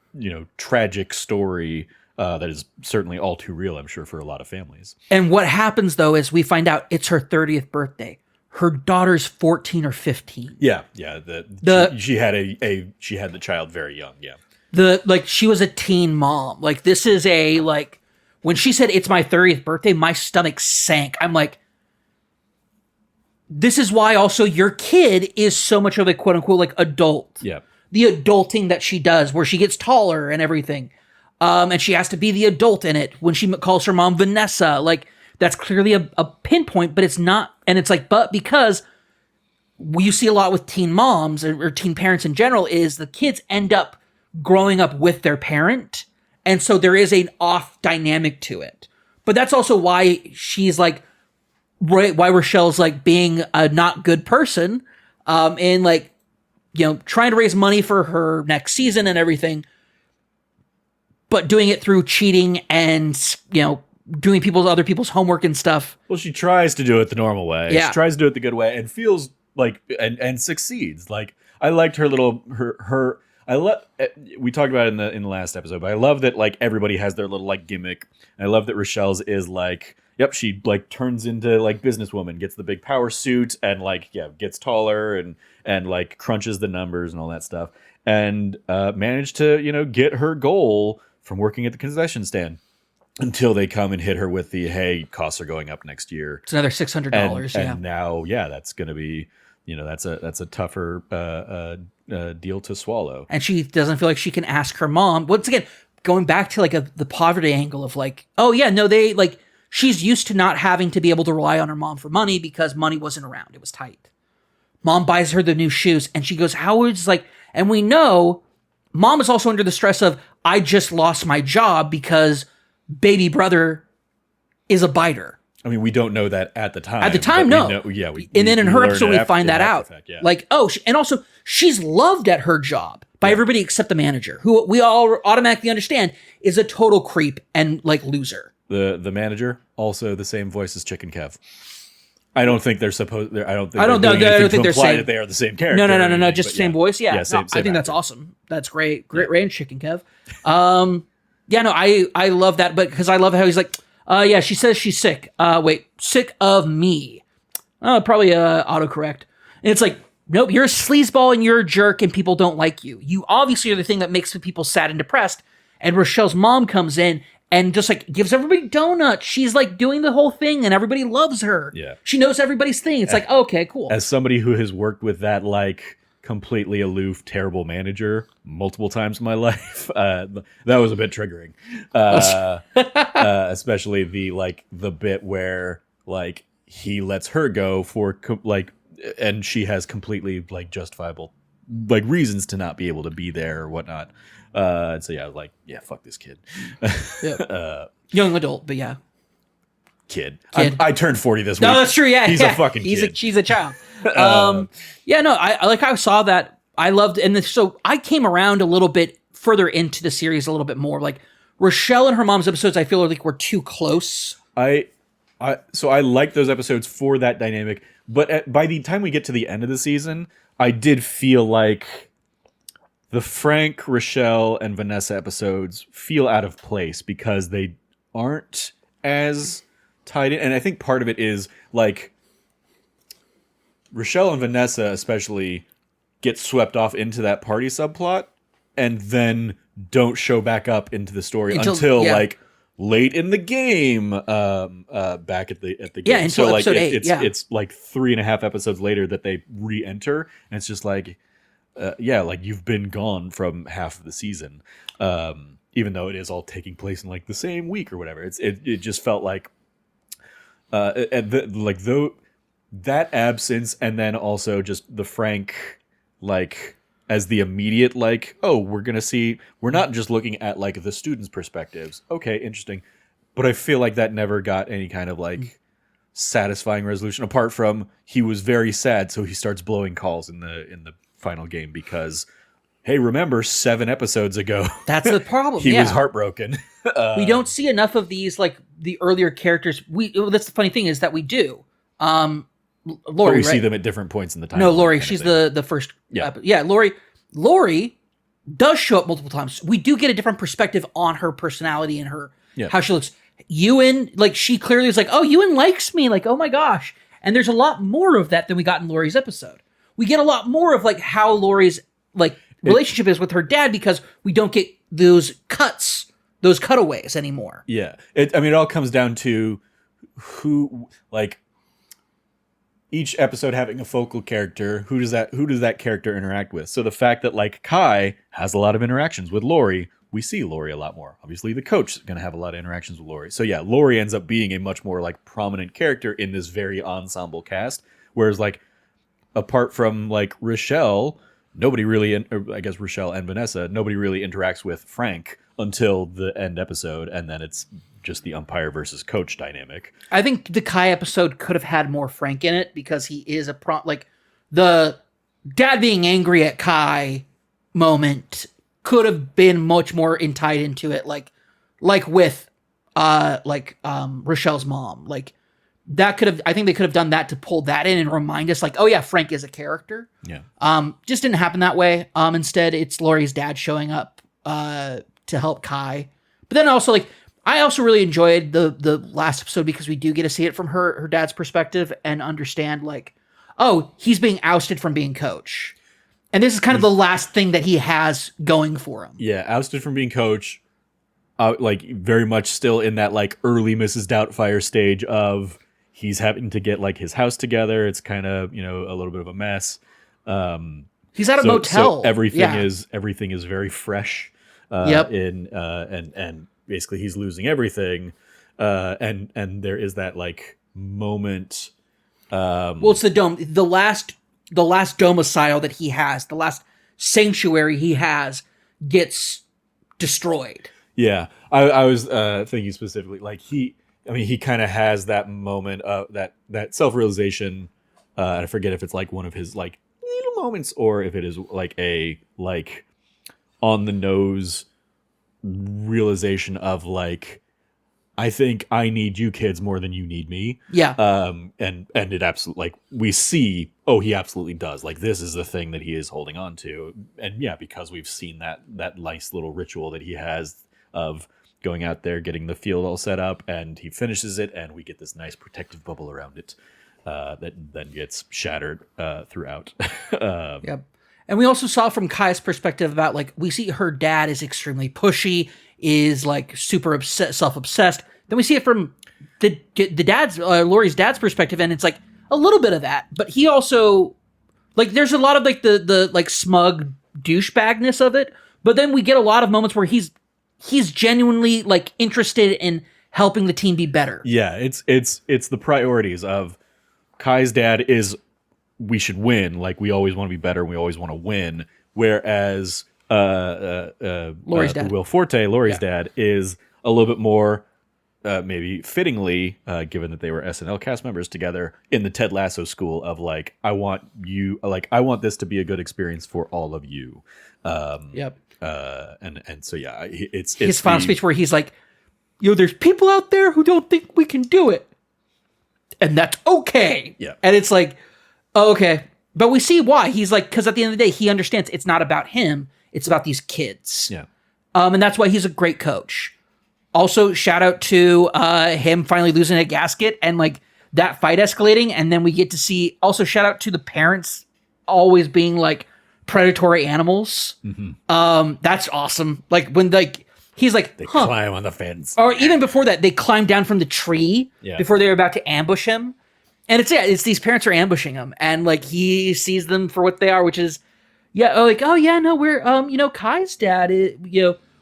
tragic story that is certainly all too real, I'm sure, for a lot of families. And what happens though is we find out it's her 30th birthday. Her daughter's 14 or 15. Yeah. She had she had the child very young. Yeah. She was a teen mom. Like this is when she said it's my 30th birthday, my stomach sank. I'm like, this is why also your kid is so much of a quote unquote like adult. Yeah. The adulting that she does where she gets taller and everything. And she has to be the adult in it when she calls her mom Vanessa. Like that's clearly a pinpoint, but it's not. And it's like, but because you see a lot with teen moms or teen parents in general is the kids end up growing up with their parent. And so there is an off dynamic to it. but that's also why she's like, right, why Rochelle's like being a not good person, and like, you know, trying to raise money for her next season and everything, but doing it through cheating and, you know, doing other people's homework and stuff. Well, she tries to do it the normal way. Yeah. She tries to do it the good way and feels like and succeeds. Like I liked her little her I love we talked about it in the last episode, but I love that like everybody has their little like gimmick. And I love that Rochelle's is like, yep, she like turns into like businesswoman, gets the big power suit and like gets taller and like crunches the numbers and all that stuff. And managed to, you know, get her goal from working at the concession stand. Until they come and hit her with the, hey, costs are going up next year. It's another $600. And now, that's going to be, you know, that's a tougher deal to swallow. And she doesn't feel like she can ask her mom. Once again, going back to like the poverty angle of like, oh yeah, no, they like, she's used to not having to be able to rely on her mom for money because money wasn't around. It was tight. Mom buys her the new shoes and she goes, Howard's like, and we know mom is also under the stress of, I just lost my job because baby brother is a biter. I mean, we don't know that at the time. At the time, no. And then in her episode, we find that out. Like, oh, and also she's loved at her job by everybody except the manager, who we all automatically understand is a total creep and like loser. The manager, also the same voice as Chicken Kev. I don't think they're supposed. I don't think they're saying that they are the same character. No. Just the same voice. Yeah, same I think actor. that's awesome. That's great. Great range, Chicken Kev. Yeah, no, I love that, but because I love how he's like, yeah, she says she's sick. Sick of me. Probably autocorrect. And it's like, nope, you're a sleazeball and you're a jerk and people don't like you. You obviously are the thing that makes the people sad and depressed. And Rochelle's mom comes in and just like gives everybody donuts. She's like doing the whole thing and everybody loves her. Yeah. She knows everybody's thing. It's like, okay, cool. As somebody who has worked with that like completely aloof, terrible manager multiple times in my life, that was a bit triggering. Especially the bit where like he lets her go for and she has completely like justifiable like reasons to not be able to be there or whatnot. So yeah, like, fuck this kid. Young adult, but yeah. Kid. I turned 40 this week. No, that's true. Yeah, he's a fucking kid. She's a child. I saw that. I loved, and so I came around a little bit further into the series a little bit more. Like Rochelle and her mom's episodes, I feel like were too close. So I like those episodes for that dynamic, but by the time we get to the end of the season, I did feel like the Frank, Rochelle, and Vanessa episodes feel out of place because they aren't as tied in. And I think part of it is like Rochelle and Vanessa especially get swept off into that party subplot and then don't show back up into the story until like late in the game, back at the game. Yeah, until so like episode 8. It's like 3.5 episodes later that they re-enter, and it's just like, like you've been gone from half of the season, even though it is all taking place in like the same week or whatever. It just felt like, that absence, and then also just the Frank like as the immediate like, oh, we're not just looking at like the students' perspectives. Okay, interesting. But I feel like that never got any kind of like satisfying resolution apart from he was very sad, so he starts blowing calls in the final game because, hey, remember 7 episodes ago? That's the problem. He was heartbroken. We don't see enough of these like the earlier characters. That's the funny thing is that we do. Lori, we see them at different points in the time. No, Lori, she's the first. Yeah, Lori does show up multiple times. We do get a different perspective on her personality and her how she looks. Ewan, like she clearly is like, oh, Ewan likes me, like, oh my gosh. And there's a lot more of that than we got in Lori's episode. We get a lot more of like how Lori's like relationship is with her dad because we don't get those cutaways anymore. Yeah, it all comes down to who like. Each episode having a focal character, who does that character interact with? So the fact that like Kai has a lot of interactions with Lori, we see Lori a lot more. Obviously, the coach is going to have a lot of interactions with Lori. So yeah, Lori ends up being a much more like prominent character in this very ensemble cast. Whereas like apart from like Rochelle, nobody really, or I guess Rochelle and Vanessa, nobody really interacts with Frank until the end episode, and then it's just the umpire versus coach dynamic. I think the Kai episode could have had more Frank in it because he is like the dad being angry at Kai moment could have been much more tied into it, like with Rochelle's mom. Like that could have, I think they could have done that to pull that in and remind us, like, oh yeah, Frank is a character. Yeah. Just didn't happen that way. Instead, it's Laurie's dad showing up to help Kai. But then also, like, I also really enjoyed the last episode because we do get to see it from her dad's perspective and understand, like, oh, he's being ousted from being coach. And this is kind of the last thing that he has going for him. Yeah, ousted from being coach, like very much still in that like early Mrs. Doubtfire stage of he's having to get like his house together. It's kind of, you know, a little bit of a mess. He's at a motel. So everything is very fresh. Yep. And basically he's losing everything. And there is that like moment. Well, it's the dome. The last domicile that he has, the last sanctuary he has, gets destroyed. Yeah, I was thinking specifically, like he kind of has that moment of that self-realization. I forget if it's like one of his like little moments or if it is like a like on the nose realization of like, I think I need you kids more than you need me. Yeah. And it absolutely, like, we see, oh, he absolutely does. Like, this is the thing that he is holding on to. And yeah, because we've seen that nice little ritual that he has of going out there, getting the field all set up, and he finishes it, and we get this nice protective bubble around it that then gets shattered throughout. Yep. And we also saw from Kai's perspective about, like, we see her dad is extremely pushy, is like super self-obsessed. Then we see it from the dad's, Laurie's dad's perspective, and it's like a little bit of that. But he also, like, there's a lot of like the like smug douchebagness of it. But then we get a lot of moments where he's genuinely like interested in helping the team be better. Yeah, it's the priorities of Kai's dad is we should win. Like, we always want to be better. And we always want to win. Whereas Laurie's dad, Will Forte, Laurie's dad, is a little bit more, maybe fittingly, given that they were SNL cast members together, in the Ted Lasso school of like, I want this to be a good experience for all of you. Yep. And so yeah, it's his final speech where he's like, "Yo, there's people out there who don't think we can do it, and that's okay." Yeah. And it's like, oh, okay, but we see why. He's like, because at the end of the day, he understands it's not about him. It's about these kids. Yeah. And that's why he's a great coach. Also, shout out to him finally losing a gasket and like that fight escalating. And then we get to see, also shout out to the parents always being like predatory animals. Mm-hmm. That's awesome. Like when like he's like, they climb on the fence. Or even before that, they climb down from the tree before they're about to ambush him. And it's these parents are ambushing him. And like he sees them for what they are, which is, yeah, like, oh yeah, no, we're Kai's dad is,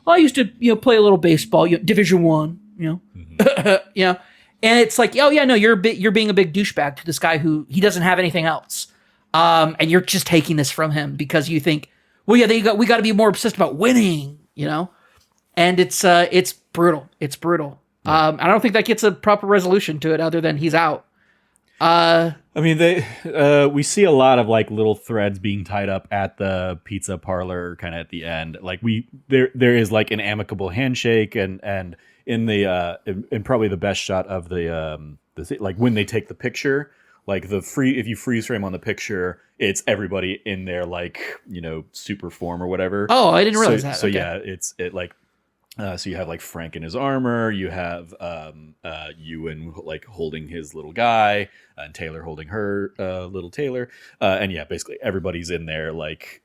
I used to play a little baseball, Division I, mm-hmm. And it's like, oh yeah, no, you're being a big douchebag to this guy who he doesn't have anything else, and you're just taking this from him because you think, well, yeah, we got to be more obsessed about winning, and it's brutal, Yeah. I don't think that gets a proper resolution to it other than he's out. I mean, we see a lot of like little threads being tied up at the pizza parlor, kind of at the end. Like there is like an amicable handshake, and in the in probably the best shot of the like when they take the picture, like if you freeze frame on the picture, it's everybody in their like super form or whatever. Oh, I didn't realize that. So okay. Yeah, so you have like Frank in his armor, you have Ewan like holding his little guy, and Taylor holding her little Taylor, and yeah, basically everybody's in there like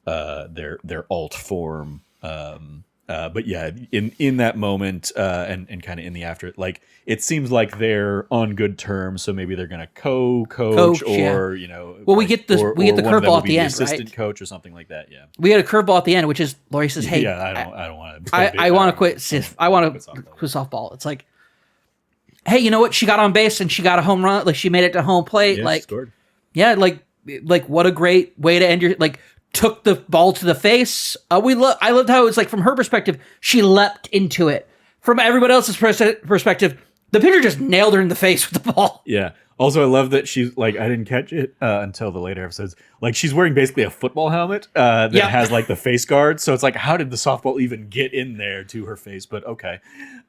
their alt form. But yeah, in that moment, and kind of in the after, like it seems like they're on good terms, so maybe they're gonna co-coach or Well, we get the curveball at the end, assistant right? coach or something like that. Yeah, we had a curveball at the end, which is Laurie says, "Hey, yeah, I don't want to. I want to quit. I want to quit softball." It's like, hey, you know what? She got on base and she got a home run. Like she made it to home plate. Yeah, like, she scored. Yeah, like what a great way to end your like took the ball to the face. I loved how it was like from her perspective, she leapt into it. From everybody else's perspective, the pitcher just nailed her in the face with the ball. Yeah. Also, I love that she's like, I didn't catch it until the later episodes. Like, she's wearing basically a football helmet that has like the face guard. So it's like, how did the softball even get in there to her face? But okay,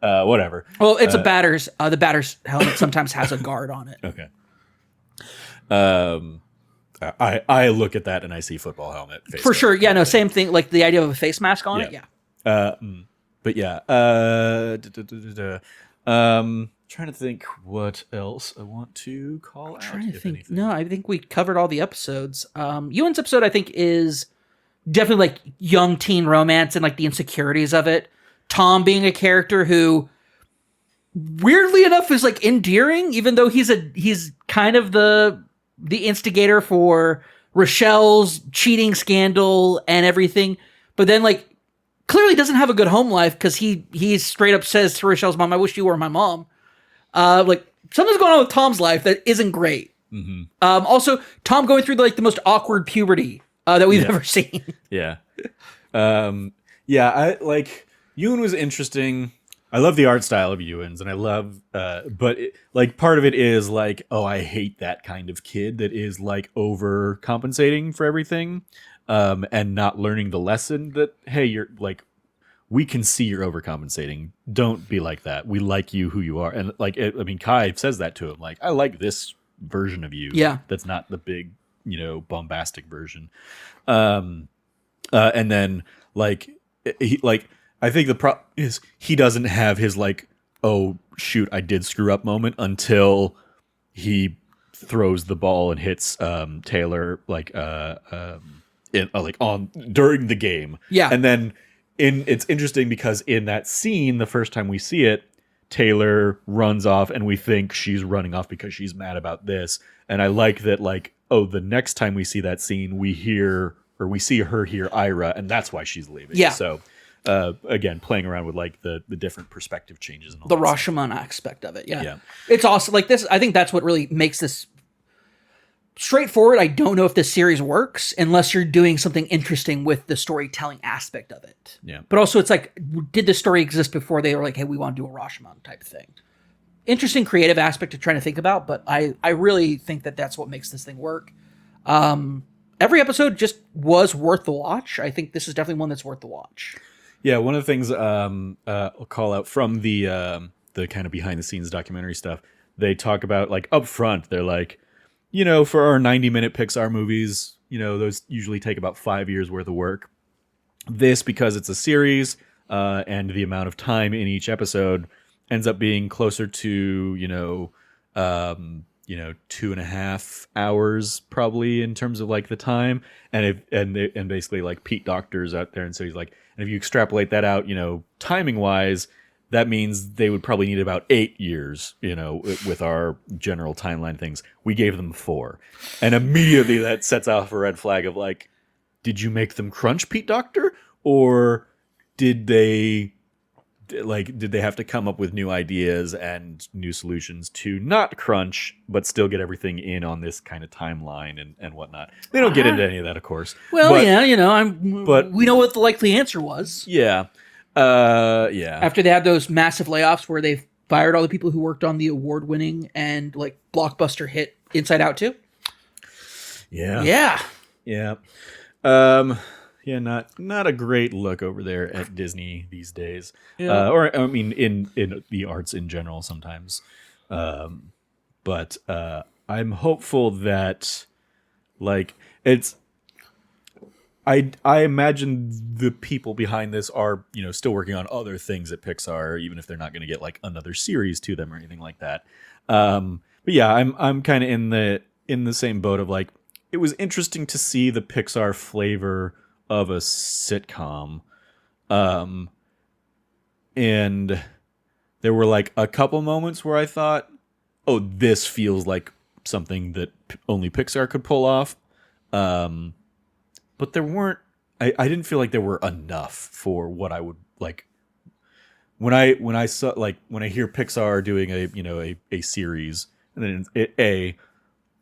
whatever. Well, it's a batter's. The batter's helmet sometimes has a guard on it. Okay. I look at that and I see football helmet. Face For sure. Yeah, no, same thing. Like the idea of a face mask on it. Yeah. But yeah. Trying to think what else I want to call out. Trying to think. No, I think we covered all the episodes. Ewan's episode, I think, is definitely like young teen romance and like the insecurities of it. Tom being a character who, weirdly enough, is like endearing, even though he's kind of the instigator for Rochelle's cheating scandal and everything. But then like clearly doesn't have a good home life because he straight up says to Rochelle's mom, "I wish you were my mom." Like something's going on with Tom's life that isn't great. Mm-hmm. Also, Tom going through like the most awkward puberty that we've ever seen. Yeah. I like Ewan was interesting. I love the art style of Ewan's, and I love, but like part of it is like, oh, I hate that kind of kid that is like overcompensating for everything, and not learning the lesson that, hey, you're like, we can see you're overcompensating. Don't be like that. We like you who you are. And like, Kai says that to him. Like, I like this version of you. Yeah. That's not the big, bombastic version. And then like, I think the problem is he doesn't have his like, oh shoot, I did screw up moment until he throws the ball and hits Taylor like on during the game. Yeah. And then it's interesting because in that scene, the first time we see it, Taylor runs off and we think she's running off because she's mad about this. And I like that, like, oh, the next time we see that scene, we see her hear Ira, and that's why she's leaving. Yeah. So again, playing around with like the different perspective changes and all the that Rashomon aspect of it. Yeah. It's awesome. Like this, I think that's what really makes this straightforward. I don't know if this series works unless you're doing something interesting with the storytelling aspect of it. Yeah. But also it's like, did the story exist before they were like, hey, we want to do a Rashomon type thing? Interesting creative aspect to trying to think about, but I really think that that's what makes this thing work. Every episode just was worth the watch. I think this is definitely one that's worth the watch. Yeah, one of the things I'll call out from the kind of behind the scenes documentary stuff, they talk about like up front, they're like, for our 90-minute Pixar movies, those usually take about 5 years worth of work. This, because it's a series and the amount of time in each episode ends up being closer to, 2.5 hours probably in terms of like the time. And basically like Pete Docter's out there. And so he's like, and if you extrapolate that out, timing wise, that means they would probably need about 8 years, with our general timeline things. We gave them 4. And immediately that sets off a red flag of like, did you make them crunch, Pete Docter? Or did they have to come up with new ideas and new solutions to not crunch, but still get everything in on this kind of timeline and whatnot? They don't get into any of that, of course. Well, but we know what the likely answer was. Yeah. After they had those massive layoffs where they fired all the people who worked on the award-winning and like blockbuster hit Inside Out 2. Yeah. Not a great look over there at Disney these days. Yeah. Or I mean, in the arts in general sometimes. But I'm hopeful that like it's. I imagine the people behind this are, still working on other things at Pixar, even if they're not going to get like another series to them or anything like that. But yeah, I'm kind of in the same boat of like, it was interesting to see the Pixar flavor of a sitcom. And there were like a couple moments where I thought, oh, this feels like something that only Pixar could pull off. But there weren't. I didn't feel like there were enough for what I would like. When I hear Pixar doing a series, and then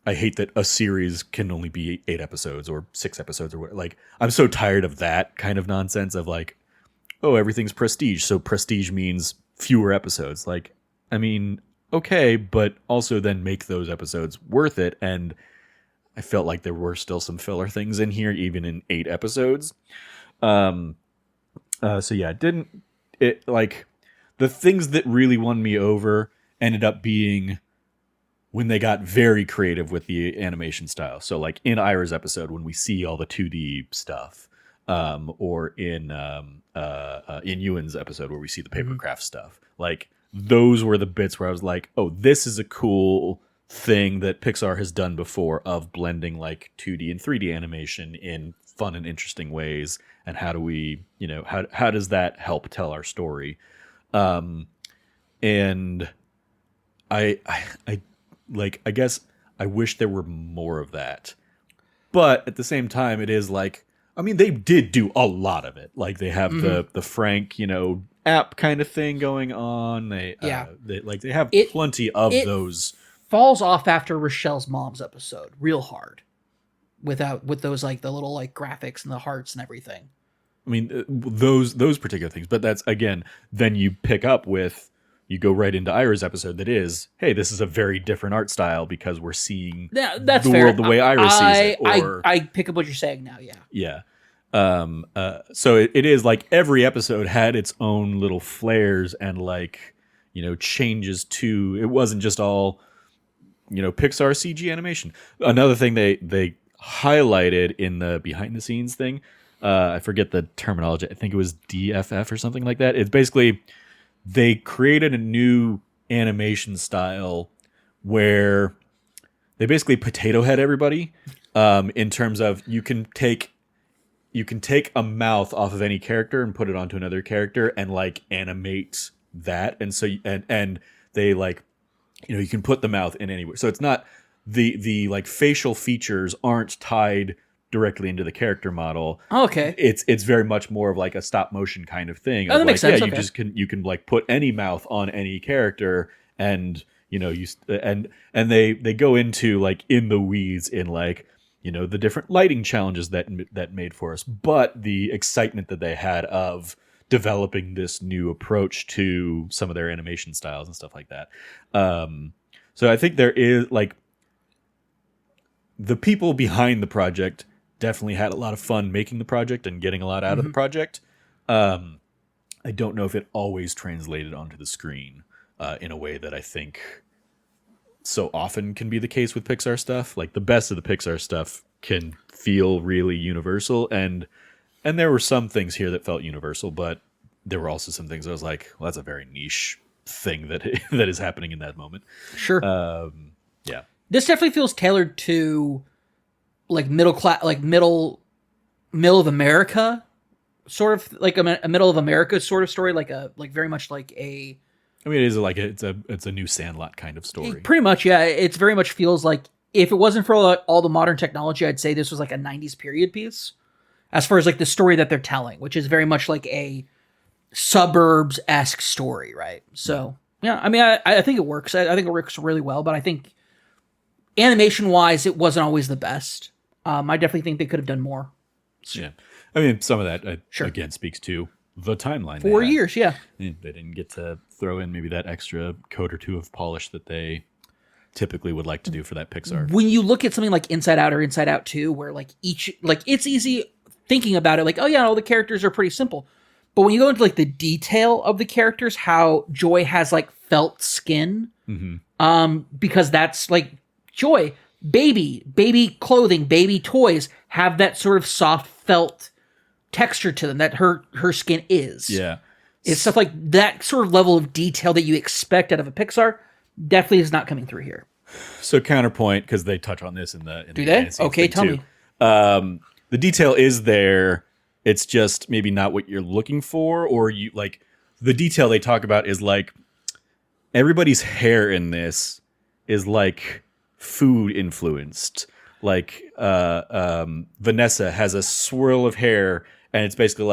I hate that a series can only be 8 episodes or 6 episodes or what. Like, I'm so tired of that kind of nonsense of like, oh, everything's prestige, so prestige means fewer episodes. Like, I mean, okay, but also then make those episodes worth it. And I felt like there were still some filler things in here, even in 8 episodes. So yeah, like the things that really won me over ended up being when they got very creative with the animation style. So like in Ira's episode, when we see all the 2D stuff, or in Ewan's episode where we see the papercraft stuff, like those were the bits where I was like, oh, this is a cool thing that Pixar has done before of blending like 2D and 3D animation in fun and interesting ways. And how do we, how does that help tell our story? And I guess I wish there were more of that, but at the same time, it is like, I mean, they did do a lot of it. Like they have the Frank, app kind of thing going on. They have plenty of those. Falls off after Rochelle's mom's episode real hard, with those like the little like graphics and the hearts and everything. I mean, those particular things, but that's again. Then you pick up with. You go right into Ira's episode that is, hey, this is a very different art style because we're seeing that's the fair. world the way Ira sees it. I pick up what you're saying now, yeah. Yeah. So it is like every episode had its own little flares and like, changes to, it wasn't just all, Pixar CG animation. Another thing they highlighted in the behind the scenes thing, I forget the terminology. I think it was DFF or something like that. It's basically... They created a new animation style where they basically potato head everybody, in terms of you can take a mouth off of any character and put it onto another character and like animate that. And so and they like, you can put the mouth in anywhere. So it's not the like facial features aren't tied directly into the character model. Oh, okay. It's very much more of like a stop motion kind of thing. Oh, that makes sense. Yeah, okay. you can like put any mouth on any character, and and they go into like in the weeds in like the different lighting challenges that made for us, but the excitement that they had of developing this new approach to some of their animation styles and stuff like that. So I think there is like the people behind the project definitely had a lot of fun making the project and getting a lot out of the project. I don't know if it always translated onto the screen in a way that I think so often can be the case with Pixar stuff. Like the best of the Pixar stuff can feel really universal, and there were some things here that felt universal, but there were also some things I was like, well, that's a very niche thing that that is happening in that moment. Sure. Yeah. This definitely feels tailored to like middle class, like middle of America, sort of like a middle of America sort of story, like very much like a. I mean, it is like it's a new Sandlot kind of story. Pretty much, yeah. It's very much feels like if it wasn't for all the modern technology, I'd say this was like a 90s period piece, as far as like the story that they're telling, which is very much like a suburbs-esque story, right? So yeah, I mean, I think it works. I think it works really well, but I think animation-wise, it wasn't always the best. I definitely think they could have done more. Yeah. I mean, some of that, Sure. again, speaks to the timeline. 4 years, yeah. They didn't get to throw in maybe that extra coat or two of polish that they typically would like to do for that Pixar. When you look at something like Inside Out or Inside Out 2, where like it's easy thinking about it, like, oh yeah, all the characters are pretty simple. But when you go into like the detail of the characters, how Joy has like felt skin, because that's like Joy, baby clothing, baby toys have that sort of soft felt texture to them that her skin is. Yeah. It's stuff like that sort of level of detail that you expect out of a Pixar definitely is not coming through here. So counterpoint, because they touch on this in the Do they? Okay, tell me. The detail is there. It's just maybe not what you're looking for, or you like the detail they talk about is like everybody's hair in this is like food influenced. Like Vanessa has a swirl of hair, and it's basically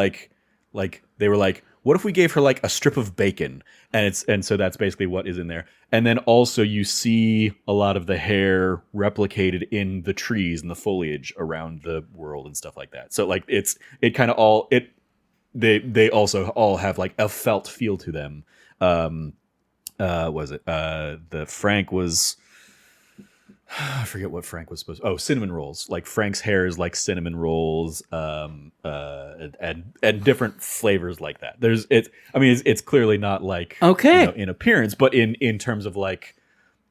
like they were like, what if we gave her like a strip of bacon? And so that's basically what is in there. And then also you see a lot of the hair replicated in the trees and the foliage around the world and stuff like that. So like they also all have like a felt feel to them. Was it the Frank was, I forget what Frank was supposed to, cinnamon rolls. Like Frank's hair is like cinnamon rolls, and different flavors like that. It's clearly not like, Okay. in appearance, but in terms of like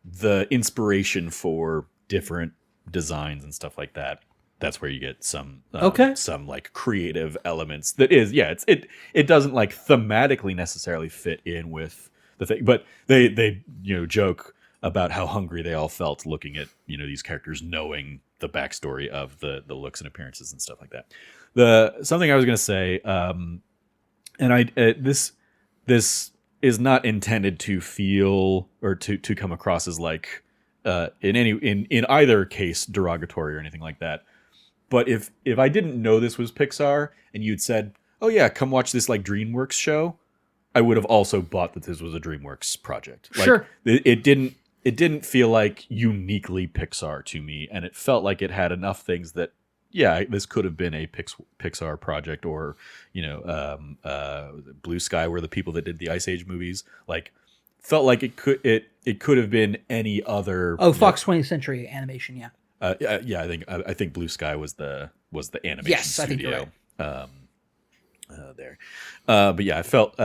the inspiration for different designs and stuff like that. That's where you get some like creative elements. That is, it doesn't like thematically necessarily fit in with the thing, but they joke about how hungry they all felt looking at these characters, knowing the backstory of the looks and appearances and stuff like that. Something I was going to say, this is not intended to feel or to come across as like in either case derogatory or anything like that. But if I didn't know this was Pixar and you'd said, "Oh yeah, come watch this like DreamWorks show," I would have also bought that this was a DreamWorks project. Like, Sure. It didn't feel like uniquely Pixar to me, and it felt like it had enough things that this could have been a Pixar project, or Blue Sky were the people that did the Ice Age movies. Like, felt like it could have been any other. Oh, Fox 20th Century Animation, yeah. I think Blue Sky was the animation Yes, studio. I think you're right. There. But yeah, I felt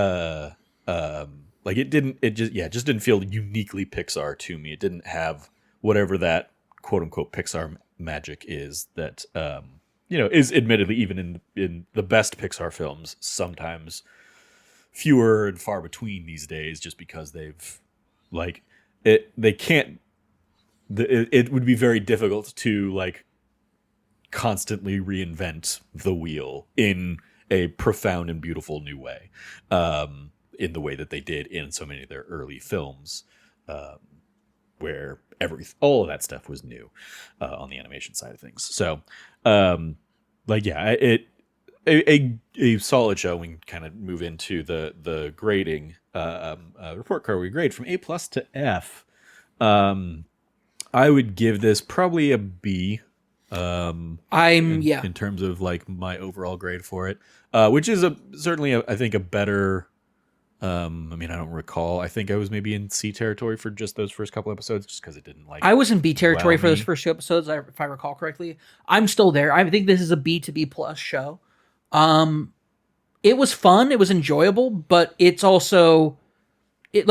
like it just didn't feel uniquely Pixar to me. It didn't have whatever that quote unquote Pixar magic is that is admittedly, even in the best Pixar films, sometimes fewer and far between these days, just because they've like they can't. It would be very difficult to like constantly reinvent the wheel in a profound and beautiful new way, in the way that they did in so many of their early films, where all of that stuff was new on the animation side of things. So, a solid show. We can kind of move into the grading report card. We grade from A+ to F. I would give this probably a B. In terms of like my overall grade for it, which is certainly I think a better. I don't recall. I think I was maybe in C territory for just those first couple episodes, just because it didn't like. I was in B territory for those first two episodes, if I recall correctly. I'm still there. I think this is a B to B plus show. It was fun. It was enjoyable, but it's also, it's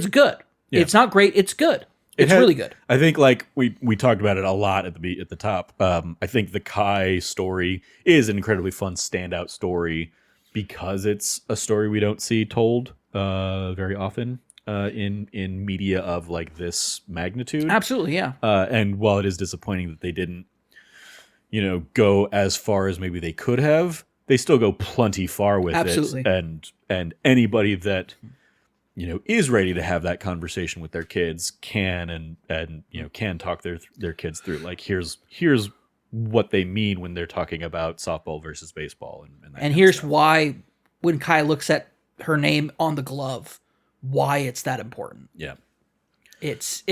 good. Yeah. It's not great. It's good. It's really good. I think like we talked about it a lot at the top. I think the Kai story is an incredibly fun standout story because it's a story we don't see told very often in media of like this magnitude. Absolutely, yeah. And while it is disappointing that they didn't, go as far as maybe they could have, they still go plenty far with Absolutely. it. And anybody that is ready to have that conversation with their kids can can talk their kids through like here's what they mean when they're talking about softball versus baseball and here's why when Kai looks at her name on the glove, why it's that important. Yeah. It's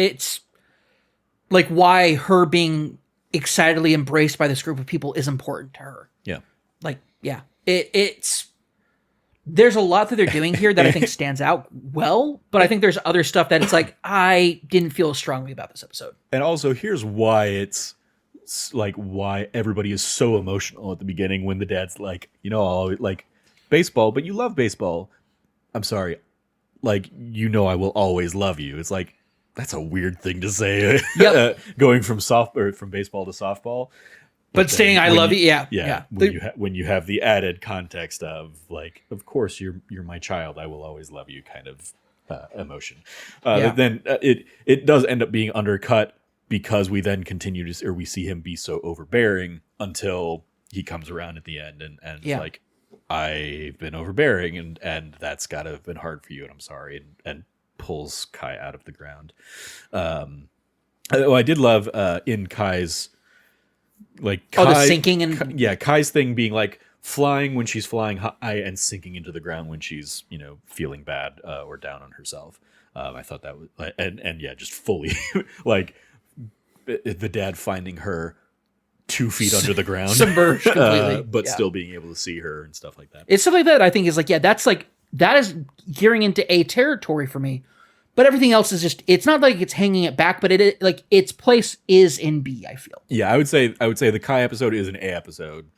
like why her being excitedly embraced by this group of people is important to her. Yeah. Like, yeah. It's there's a lot that they're doing here that I think stands out well, but I think there's other stuff that it's like, I didn't feel strongly about this episode. And also, here's why it's like why everybody is so emotional at the beginning when the dad's like, I'll like baseball, but you love baseball. I'm sorry. Like, I will always love you. It's like, that's a weird thing to say. Yep. Going from from baseball to softball. But saying I love you, yeah. When you have the added context of like, of course you're my child, I will always love you kind of emotion. Then it does end up being undercut because we then continue to, or we see him be so overbearing until he comes around at the end and like, I've been overbearing and that's gotta have been hard for you and I'm sorry, and pulls Kai out of the ground. I did love in Kai's like the sinking and Kai's thing being like, flying when she's flying high and sinking into the ground when she's, feeling bad or down on herself. I thought that was, and yeah, just fully like the dad finding her 2 feet under the ground, submerged completely, but yeah. still being able to see her and stuff like that. It's something that I think is like, yeah, that is gearing into A territory for me. But everything else is just, it's not like it's hanging it back, but it like its place is in B, I feel. Yeah, I would say the Kai episode is an A episode,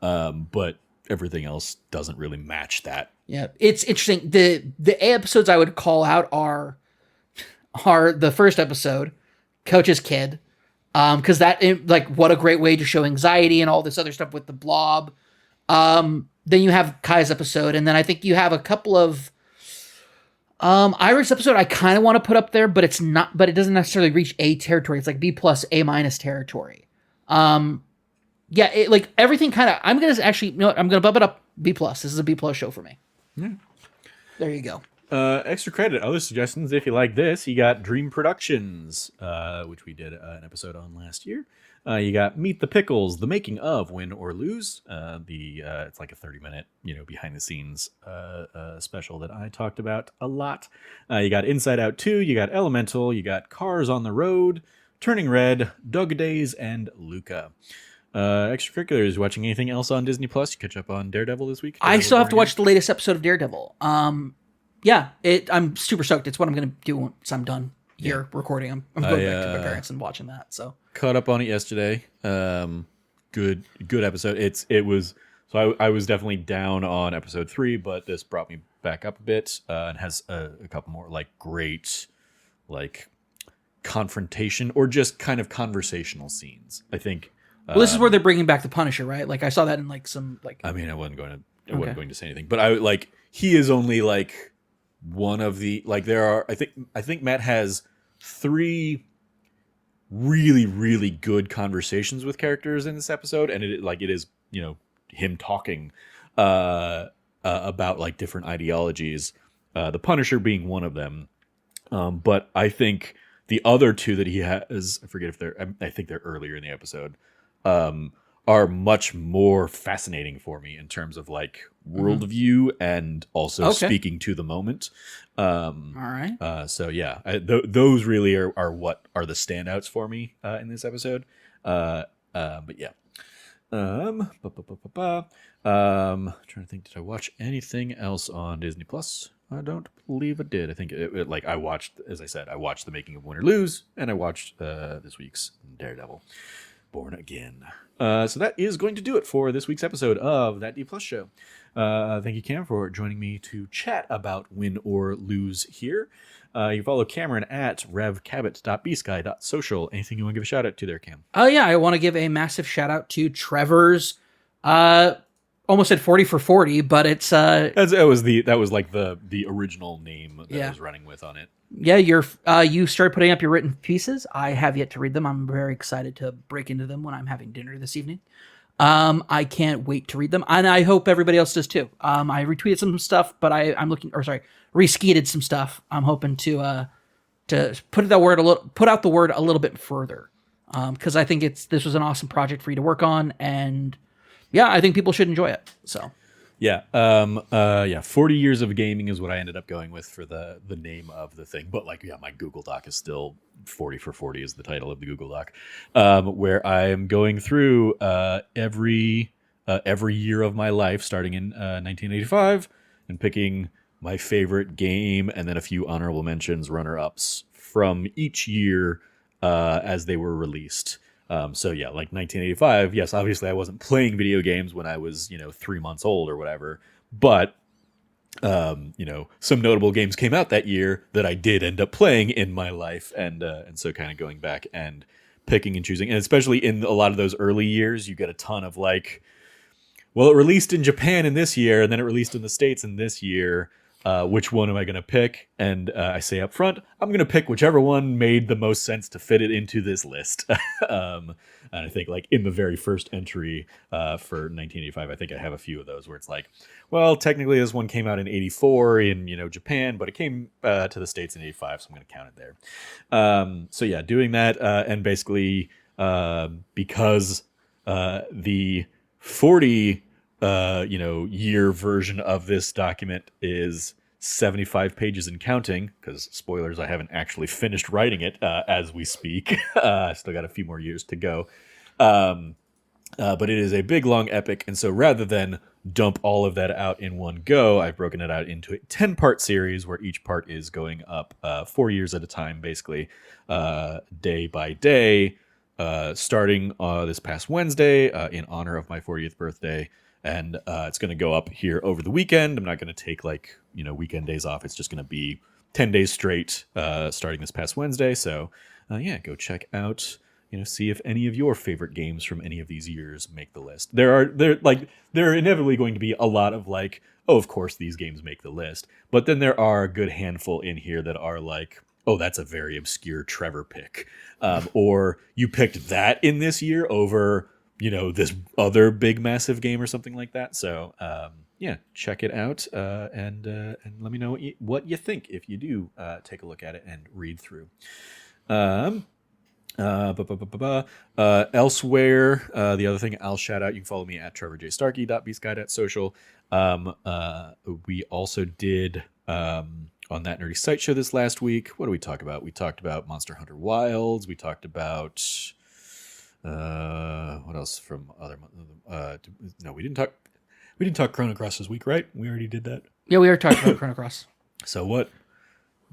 but everything else doesn't really match that. Yeah, it's interesting. The A episodes I would call out are the first episode, Coach's Kid, because that, like, what a great way to show anxiety and all this other stuff with the blob. Then you have Kai's episode, and then I think you have a couple of Iris episode I kind of want to put up there, but it's not, but it doesn't necessarily reach A territory. It's like B plus, A minus territory. Yeah, it, like everything kind of, I'm going to actually, I'm going to bump it up B plus. This is a B plus show for me. Yeah. There you go. Extra credit, other suggestions if you like this. You got Dream Productions, which we did an episode on last year. You got Meet the Pickles, the making of Win or Lose. It's like a 30-minute, behind the scenes special that I talked about a lot. You got Inside Out 2, you got Elemental, you got Cars on the Road, Turning Red, Dog Days, and Luca. Extracurriculars, watching anything else on Disney Plus? You catch up on Daredevil this week? I still have to watch the latest episode of Daredevil. Yeah, I'm super stoked. It's what I'm going to do once I'm done here recording. I'm going back to my parents and watching that. So caught up on it yesterday. Good episode. I was definitely down on episode 3, but this brought me back up a bit and has a couple more like great like confrontation or just kind of conversational scenes. I think. Well, this is where they're bringing back the Punisher, right? Like I saw that in like some like. I mean, I wasn't going to say anything, but he is only like one of the like there are. I think Matt has 3 really, really good conversations with characters in this episode, and it is him talking about like different ideologies. The Punisher being one of them, but I think the other 2 that he has, I forget if I think they're earlier in the episode, are much more fascinating for me in terms of like worldview and also speaking to the moment. All right. So yeah, those really are what are the standouts for me in this episode. But yeah. Trying to think, did I watch anything else on Disney Plus? I don't believe I did. I think I watched, as I said, I watched The Making of Win or Lose, and I watched this week's Daredevil. Born Again. So that is going to do it for this week's episode of That D Plus Show. Thank you, Cam, for joining me to chat about Win or Lose here. You follow Cameron at revcabot.bsky.social. Anything you want to give a shout out to there, Cam? Oh yeah, I want to give a massive shout out to Trevor's. Almost said 40 for 40, but it's that was like the original name that I was running with on it. Yeah, you started putting up your written pieces. I have yet to read them. I'm very excited to break into them when I'm having dinner this evening. I can't wait to read them, and I hope everybody else does too. I retweeted some stuff, but reskeeted some stuff. I'm hoping to put out the word a little bit further, because I think this was an awesome project for you to work on, and yeah, I think people should enjoy it. So. Yeah. 40 years of gaming is what I ended up going with for the name of the thing. But my Google Doc is still 40 for 40 is the title of the Google Doc, where I am going through every year of my life, starting in 1985, and picking my favorite game and then a few honorable mentions, runner-ups from each year as they were released. So yeah, like 1985, yes, obviously I wasn't playing video games when I was, 3 months old or whatever, but, some notable games came out that year that I did end up playing in my life. And so kind of going back and picking and choosing, and especially in a lot of those early years, you get a ton of like, well, it released in Japan in this year, and then it released in the States in this year. Which one am I going to pick? And I say up front, I'm going to pick whichever one made the most sense to fit it into this list. And I think like in the very first entry for 1985, I think I have a few of those where it's like, well, technically this one came out in 84 in, Japan, but it came to the States in 85, so I'm going to count it there. So yeah, doing that and basically because the 40 year version of this document is 75 pages and counting, because spoilers, I haven't actually finished writing it as we speak. I still got a few more years to go. But it is a big, long epic, and so rather than dump all of that out in one go, I've broken it out into a 10-part series where each part is going up 4 years at a time, basically, day by day, starting this past Wednesday in honor of my 40th birthday. And it's going to go up here over the weekend. I'm not going to take weekend days off. It's just going to be 10 days straight starting this past Wednesday. So go check out, see if any of your favorite games from any of these years make the list. There are inevitably going to be a lot of of course these games make the list. But then there are a good handful in here that are oh, that's a very obscure Trevor pick. Or you picked that in this year over this other big massive game or something like that. So check it out and let me know what you think if you do take a look at it and read through. Elsewhere, the other thing I'll shout out, you can follow me at trevorjstarkey.bsky.social. We also did on That Nerdy Site Show this last week. What did we talk about? We talked about Monster Hunter Wilds. We talked about what else from other no, we didn't talk Chrono Cross this week, right? We already did that. Yeah, we already talked about Chrono Cross. So what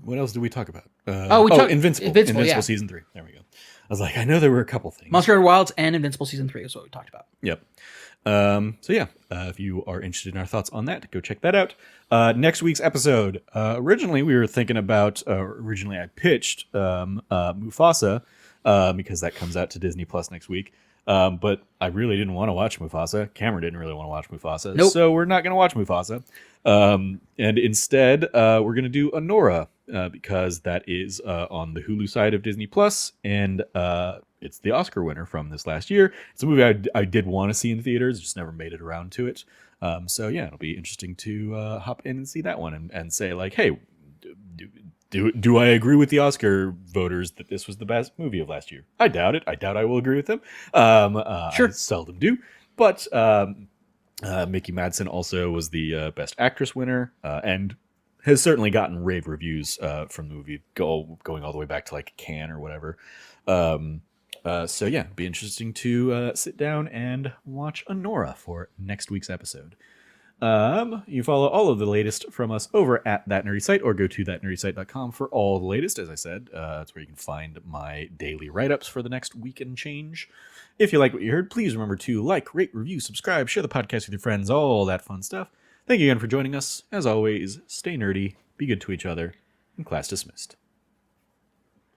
else did we talk about? We talked Invincible season 3. There we go. I was like, I know there were a couple things. Monster Hunter Wilds and Invincible season 3 is what we talked about. Yep. If you are interested in our thoughts on that, go check that out. Next week's episode. Originally, we were thinking about. Originally, I pitched Mufasa because that comes out to Disney Plus next week. But I really didn't want to watch Mufasa. Cameron didn't really want to watch Mufasa. Nope. So we're not going to watch Mufasa. And instead, we're going to do Anora because that is on the Hulu side of Disney Plus, and it's the Oscar winner from this last year. It's a movie I did want to see in theaters, just never made it around to it. It'll be interesting to hop in and see that one and say hey, do I agree with the Oscar voters that this was the best movie of last year? I doubt it. I doubt I will agree with them. Sure. I seldom do. But Mickey Madsen also was the Best Actress winner and has certainly gotten rave reviews from the movie going all the way back to Cannes or whatever. It'd be interesting to sit down and watch Anora for next week's episode. You follow all of the latest from us over at That Nerdy Site or go to thatnerdysite.com for all the latest. As I said, that's where you can find my daily write-ups for the next week and change. If you like what you heard, please remember to like, rate, review, subscribe, share the podcast with your friends, all that fun stuff. Thank you again for joining us. As always, stay nerdy, be good to each other, and class dismissed.